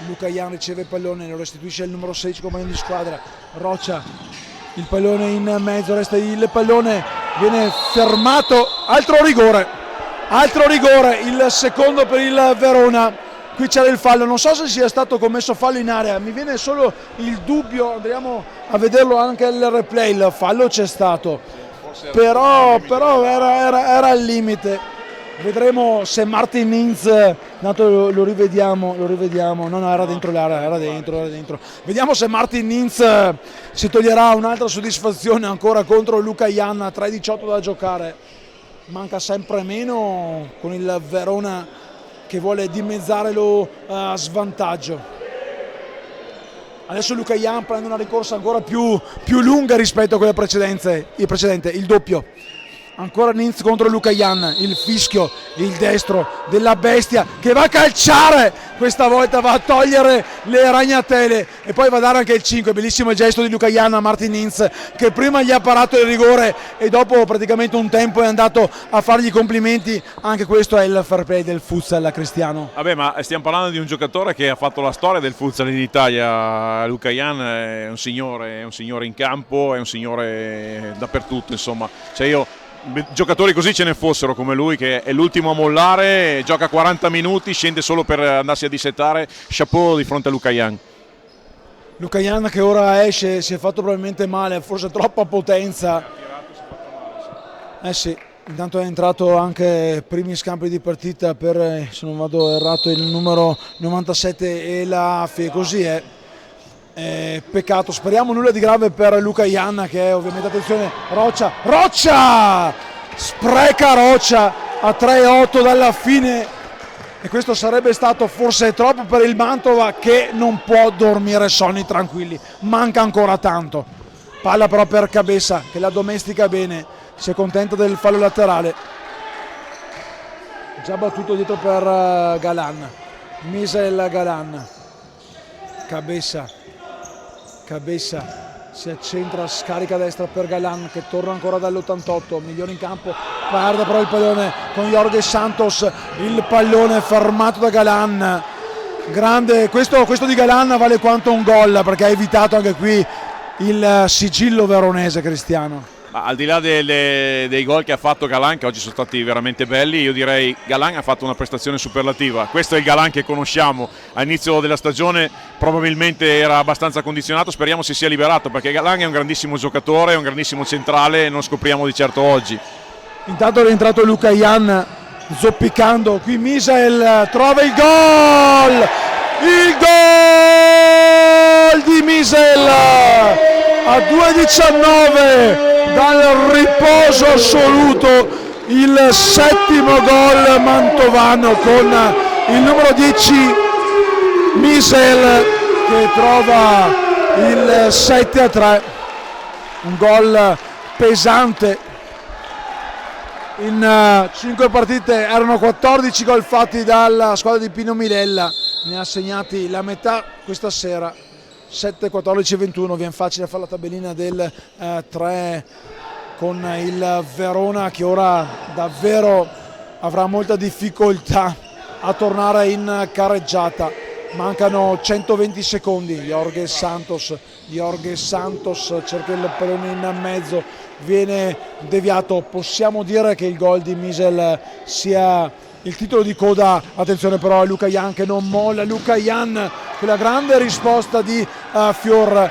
Luca Ian riceve il pallone, lo restituisce il numero 16 compagno di squadra, Roccia, il pallone in mezzo, resta il pallone, viene fermato, altro rigore, il secondo per il Verona, qui c'era il fallo, non so se sia stato commesso fallo in area, mi viene solo il dubbio, andremo a vederlo anche il replay, il fallo c'è stato, però era al limite. Vedremo se Martin Inz, tanto lo rivediamo, no era dentro l'area, era dentro. Vediamo se Martin Inz si toglierà un'altra soddisfazione ancora contro Luca Jan, 3:18 da giocare, manca sempre meno con il Verona che vuole dimezzare lo svantaggio. Adesso Luca Jan prende una ricorsa ancora più lunga rispetto a quella precedente, il doppio. Ancora Ninz contro Luca Jan, il fischio, il destro della bestia che va a calciare, questa volta va a togliere le ragnatele e poi va a dare anche il 5, bellissimo il gesto di Luca Jan a Martin Ninz che prima gli ha parato il rigore e dopo praticamente un tempo è andato a fargli i complimenti, anche questo è il fair play del futsal, Cristiano. Vabbè, ma stiamo parlando di un giocatore che ha fatto la storia del futsal in Italia. Luca Jan è un signore in campo, è un signore dappertutto, insomma, cioè io giocatori così ce ne fossero come lui, che è l'ultimo a mollare, gioca 40 minuti, scende solo per andarsi a dissettare, chapeau di fronte a Luca Jan. Luca Jan che ora esce, si è fatto probabilmente male, forse troppa potenza. Sì, intanto è entrato anche primi scampi di partita per, se non vado errato, il numero 97 e la FE, così è. Peccato, speriamo nulla di grave per Luca Jan che ovviamente, attenzione, Roccia spreca Roccia a 3:8 dalla fine e questo sarebbe stato forse troppo per il Mantova che non può dormire sonni tranquilli, manca ancora tanto. Palla però per Cabessa che la domestica bene, si è contenta del fallo laterale, già battuto dietro per Galan, Misael Galan. Cabessa si accentra, scarica a destra per Galan che torna ancora dall'88, migliore in campo, perde però il pallone con Jorge Santos, il pallone fermato da Galan, grande, questo di Galan vale quanto un gol perché ha evitato anche qui il sigillo veronese, Cristiano. Ma al di là dei gol che ha fatto Galan, che oggi sono stati veramente belli, io direi Galan ha fatto una prestazione superlativa. Questo è il Galan che conosciamo. All'inizio della stagione probabilmente era abbastanza condizionato, speriamo si sia liberato perché Galan è un grandissimo giocatore, è un grandissimo centrale e non lo scopriamo di certo oggi. Intanto è rientrato Luca Jan zoppicando, qui Misael trova il gol di Misael a 2:19 dal riposo assoluto, il settimo gol mantovano con il numero 10 Misael che trova il 7:3, un gol pesante. In 5 partite erano 14 gol fatti dalla squadra di Pino Milella, ne ha segnati la metà questa sera, 7, 14 e 21, viene facile fare la tabellina del 3 con il Verona che ora davvero avrà molta difficoltà a tornare in carreggiata. Mancano 120 secondi, Jorge Santos cerca il pallone in mezzo, viene deviato, possiamo dire che il gol di Misael sia il titolo di coda, attenzione però a Luca Jan che non molla, Luca Jan con la grande risposta di Fior.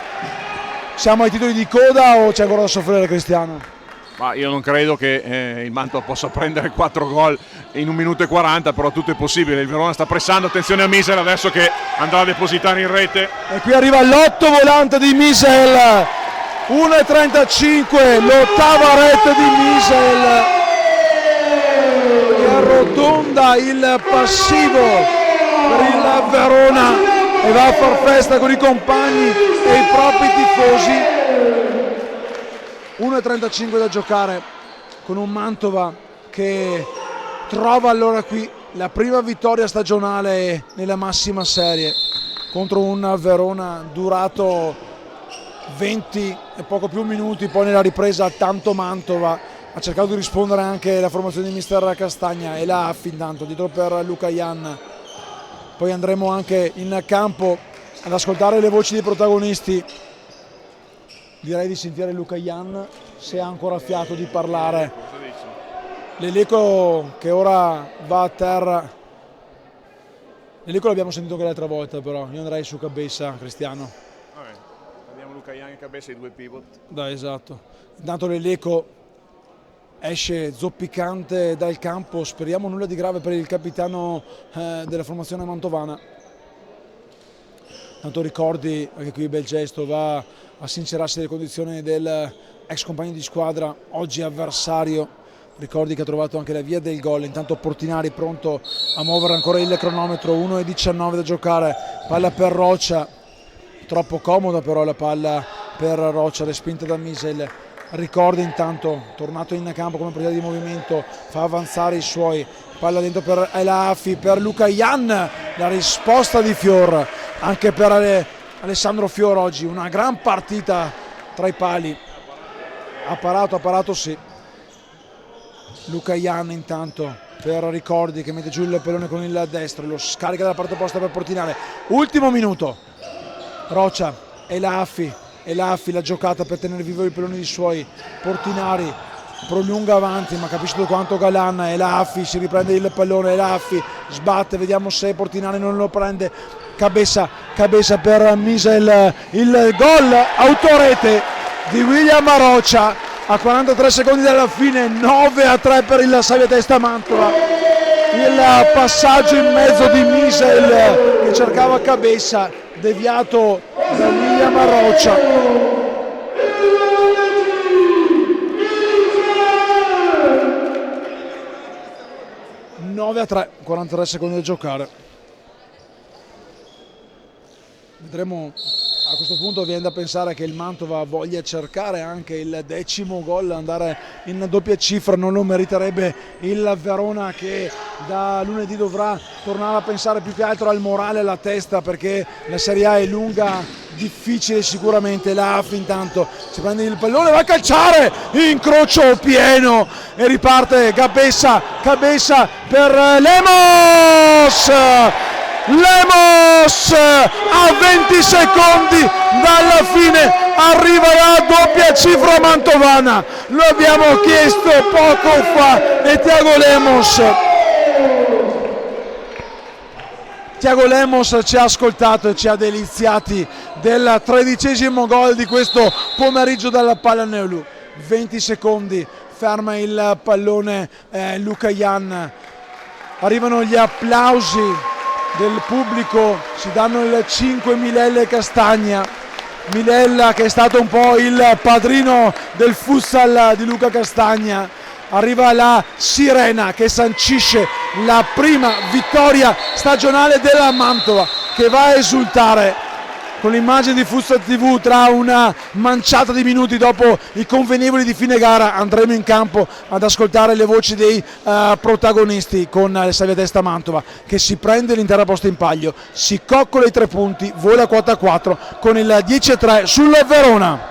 Siamo ai titoli di coda o c'è ancora da soffrire, Cristiano? Ma io non credo che il Mantova possa prendere 4 gol in 1 minuto e 40, però tutto è possibile. Il Verona sta pressando, attenzione a Misael adesso che andrà a depositare in rete. E qui arriva l'8 volante di Misael, 1:35, l'ottava rete di Misael che arrotonda il passivo per il Verona e va a far festa con i compagni e i propri tifosi. 1:35 da giocare con un Mantova che trova allora qui la prima vittoria stagionale nella massima serie contro un Verona durato 20 e poco più minuti, poi nella ripresa tanto Mantova ha cercato di rispondere anche la formazione di mister Castagna e l'ha affidato dietro per Luca Jan. Poi andremo anche in campo ad ascoltare le voci dei protagonisti. Direi di sentire Luca Jan se ha ancora fiato di parlare. L'Eleco che ora va a terra L'Eleco l'abbiamo sentito anche l'altra volta, però io andrei su Cabessa, Cristiano. Vabbè, abbiamo Luca Young e Cabessa, i due pivot. Dai, esatto. Intanto l'Eleco esce zoppicante dal campo, speriamo nulla di grave per il capitano della formazione mantovana. Tanto ricordi, anche qui bel gesto, va a sincerarsi delle condizioni del ex compagno di squadra, oggi avversario. Ricordi che ha trovato anche la via del gol. Intanto Portinari pronto a muovere ancora il cronometro, 1:19 da giocare, palla per Roccia, troppo comoda però la palla per Roccia, respinta da Misel. Ricordi intanto, tornato in campo come priorità di movimento, fa avanzare i suoi, palla dentro per El Afi, per Luca Jan, la risposta di Fior, anche per Alessandro Fior oggi, una gran partita tra i pali, ha parato sì. Luca Jan intanto per Ricordi che mette giù il pallone con il destro, lo scarica dalla parte opposta per Portinare, ultimo minuto, Roccia, El Afi la giocata per tenere vivo il pallone di suoi, Portinari prolunga avanti ma capisce quanto Galan, El Afi si riprende il pallone, El Afi sbatte, vediamo se Portinari non lo prende, Cabessa per Misel, il gol autorete di William Roccia a 43 secondi dalla fine, 9-3 per il Salviatesta Mantova. Il passaggio in mezzo di Misel che cercava Cabessa, deviato da William Roccia. 9-3, 43 secondi da giocare. Vedremo, a questo punto viene da pensare che il Mantova voglia cercare anche il 10° gol, andare in doppia cifra, non lo meriterebbe il Verona che da lunedì dovrà tornare a pensare più che altro al morale e alla testa, perché la Serie A è lunga, difficile sicuramente. L'Af intanto si prende il pallone, va a calciare, incrocio pieno e riparte Cabessa per Lemos a 20 secondi dalla fine arriva la doppia cifra mantovana, lo abbiamo chiesto poco fa e Thiago Lemos ci ha ascoltato e ci ha deliziati del 13° gol di questo pomeriggio dalla Palla Neolu. 20 secondi, ferma il pallone Luca Jan, arrivano gli applausi del pubblico, si danno il 5 Milella Castagna, Milella che è stato un po' il padrino del futsal di Luca Castagna. Arriva la sirena che sancisce la prima vittoria stagionale della Mantova, che va a esultare con l'immagine di Futsal TV. Tra una manciata di minuti dopo i convenevoli di fine gara andremo in campo ad ascoltare le voci dei protagonisti, con il Salviatesta Mantova che si prende l'intera posta in palio, si coccola i 3 punti, vola quota 4 con il 10-3 sul Verona.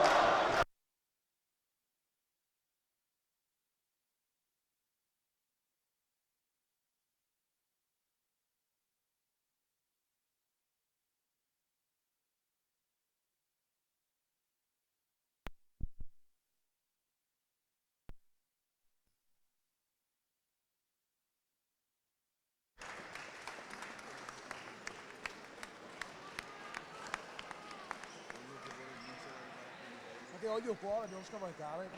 Che odio cuore, devo scavalcare.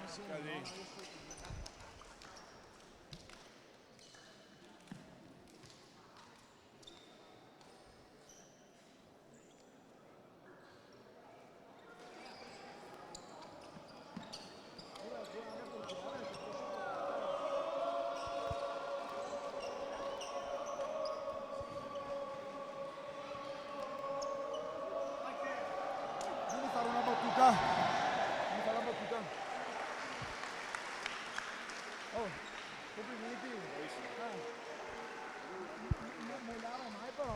Devi fare una battuta. Oh, complimenti. Non mollare mai però,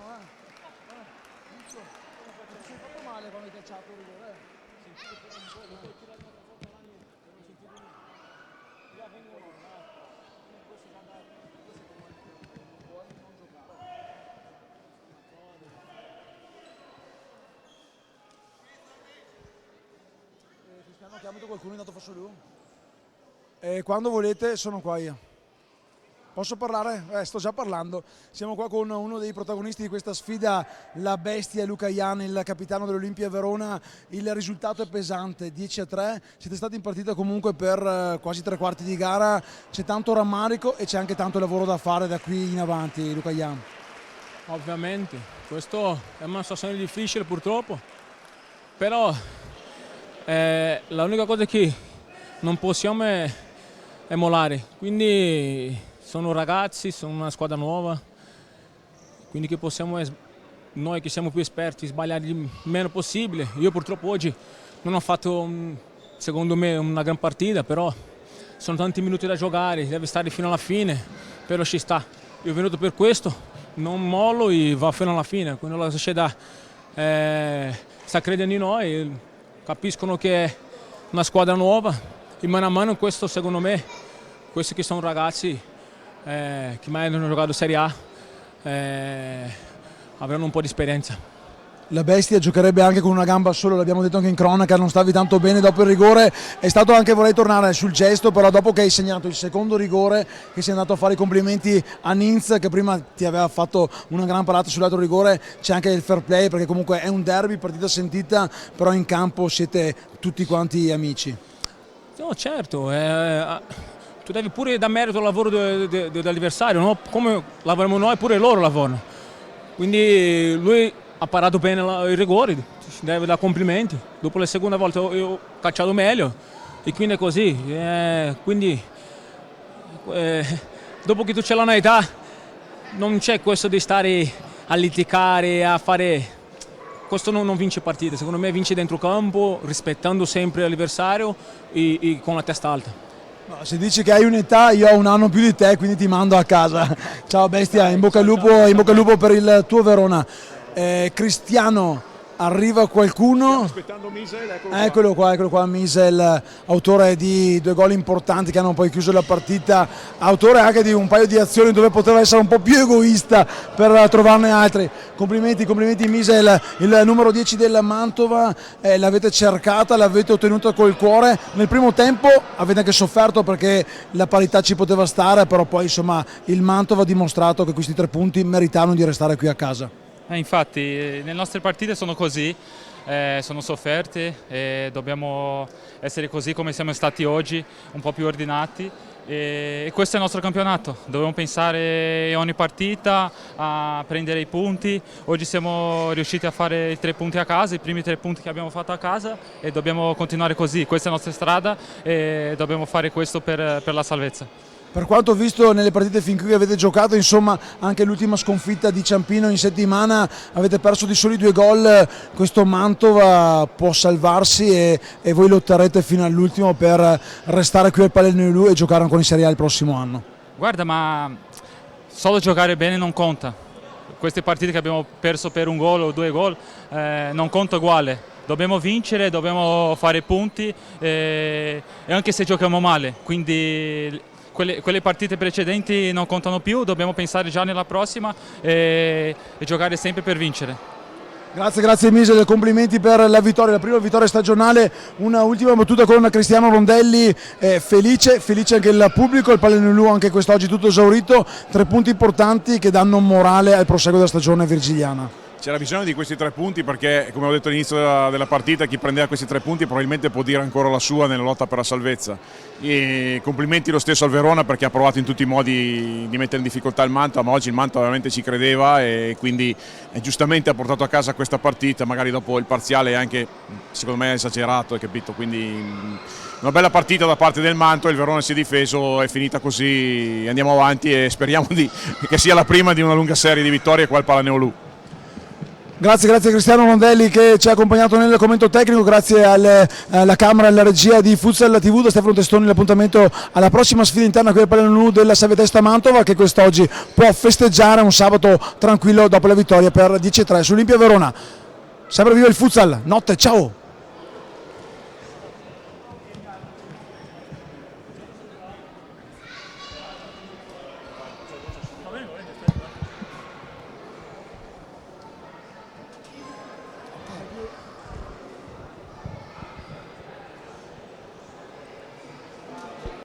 giusto. Non sei fatto male quando hai calciato il rigore, Cristiano, chiamate qualcuno, intanto faccio lui. Quando volete sono qua io. Posso parlare? Sto già parlando. Siamo qua con uno dei protagonisti di questa sfida, la bestia Luca Jan, il capitano dell'Olimpia Verona. Il risultato è pesante, 10-3. Siete stati in partita comunque per quasi 3/4 di gara. C'è tanto rammarico e c'è anche tanto lavoro da fare da qui in avanti, Luca Jan. Ovviamente, questo è una situazione difficile purtroppo, però l'unica cosa che non possiamo è mollare, quindi sono ragazzi, sono una squadra nuova, quindi che possiamo, noi che siamo più esperti, sbagliare il meno possibile. Io purtroppo oggi non ho fatto, secondo me, una gran partita, però sono tanti minuti da giocare, deve stare fino alla fine, però ci sta. Io ho venuto per questo, non mollo e va fino alla fine, quindi la società sta credendo in noi, capiscono che è una squadra nuova e mano a mano questo, secondo me, questi che sono ragazzi che mai hanno giocato Serie A avranno un po' di esperienza. La bestia giocherebbe anche con una gamba solo, l'abbiamo detto anche in cronaca, non stavi tanto bene dopo il rigore, è stato anche, vorrei tornare sul gesto, però dopo che hai segnato il secondo rigore, che sei andato a fare i complimenti a Ninz che prima ti aveva fatto una gran parata sull'altro rigore, c'è anche il fair play perché comunque è un derby, partita sentita, però in campo siete tutti quanti amici. No, certo, tu devi pure dare merito al lavoro dell'avversario, no? Come lavoriamo noi pure loro lavorano, quindi lui ha parato bene i rigori, deve dare complimenti. Dopo la seconda volta io ho cacciato meglio e quindi è così. Quindi dopo che tu c'è la età non c'è questo di stare a litigare, a fare... Questo non vince partite, secondo me vince dentro campo, rispettando sempre l'avversario e con la testa alta. No, se dici che hai un'età, io ho un anno più di te, quindi ti mando a casa. Ciao bestia, in bocca al lupo per il tuo Verona. Cristiano, arriva qualcuno? Aspettando Misel, Eccolo qua, Misel, autore di 2 gol importanti che hanno poi chiuso la partita, autore anche di un paio di azioni dove poteva essere un po' più egoista per trovarne altri. Complimenti Misel, il numero 10 del Mantova, l'avete cercata, l'avete ottenuta col cuore. Nel primo tempo avete anche sofferto perché la parità ci poteva stare, però poi insomma il Mantova ha dimostrato che questi 3 punti meritavano di restare qui a casa. Infatti le nostre partite sono così, sono sofferte e dobbiamo essere così come siamo stati oggi, un po' più ordinati e questo è il nostro campionato, dobbiamo pensare ogni partita a prendere i punti. Oggi siamo riusciti a fare i 3 punti a casa, i primi 3 punti che abbiamo fatto a casa e dobbiamo continuare così, questa è la nostra strada e dobbiamo fare questo per la salvezza. Per quanto ho visto nelle partite fin qui che avete giocato, insomma anche l'ultima sconfitta di Ciampino in settimana, avete perso di soli 2 gol, questo Mantova può salvarsi e voi lotterete fino all'ultimo per restare qui al Palermo e giocare ancora in Serie A il prossimo anno. Guarda, ma solo giocare bene non conta, queste partite che abbiamo perso per 1 gol o 2 gol non conta uguale. Dobbiamo vincere, dobbiamo fare punti e anche se giochiamo male, quindi quelle partite precedenti non contano più, dobbiamo pensare già nella prossima e giocare sempre per vincere. Grazie Misel, complimenti per la vittoria, la prima vittoria stagionale. Una ultima battuta con Cristiano Rondelli, felice anche il pubblico, il Palermo anche quest'oggi tutto esaurito, 3 punti importanti che danno morale al proseguo della stagione virgiliana. C'era bisogno di questi 3 punti perché, come ho detto all'inizio della partita, chi prendeva questi 3 punti probabilmente può dire ancora la sua nella lotta per la salvezza. E complimenti lo stesso al Verona perché ha provato in tutti i modi di mettere in difficoltà il Mantova, ma oggi il Mantova veramente ci credeva e quindi giustamente ha portato a casa questa partita, magari dopo il parziale è anche, secondo me, esagerato, hai capito? Quindi una bella partita da parte del Mantova, il Verona si è difeso, è finita così, andiamo avanti e speriamo che sia la prima di una lunga serie di vittorie qua al Palermo. Grazie Cristiano Rondelli che ci ha accompagnato nel commento tecnico, grazie alla Camera e alla regia di Futsal TV, da Stefano Testoni l'appuntamento alla prossima sfida interna qui al Palermo della Savetesta Mantova che quest'oggi può festeggiare un sabato tranquillo dopo la vittoria per 10-3 sull'Olimpia Verona. Sempre viva il Futsal, notte, ciao!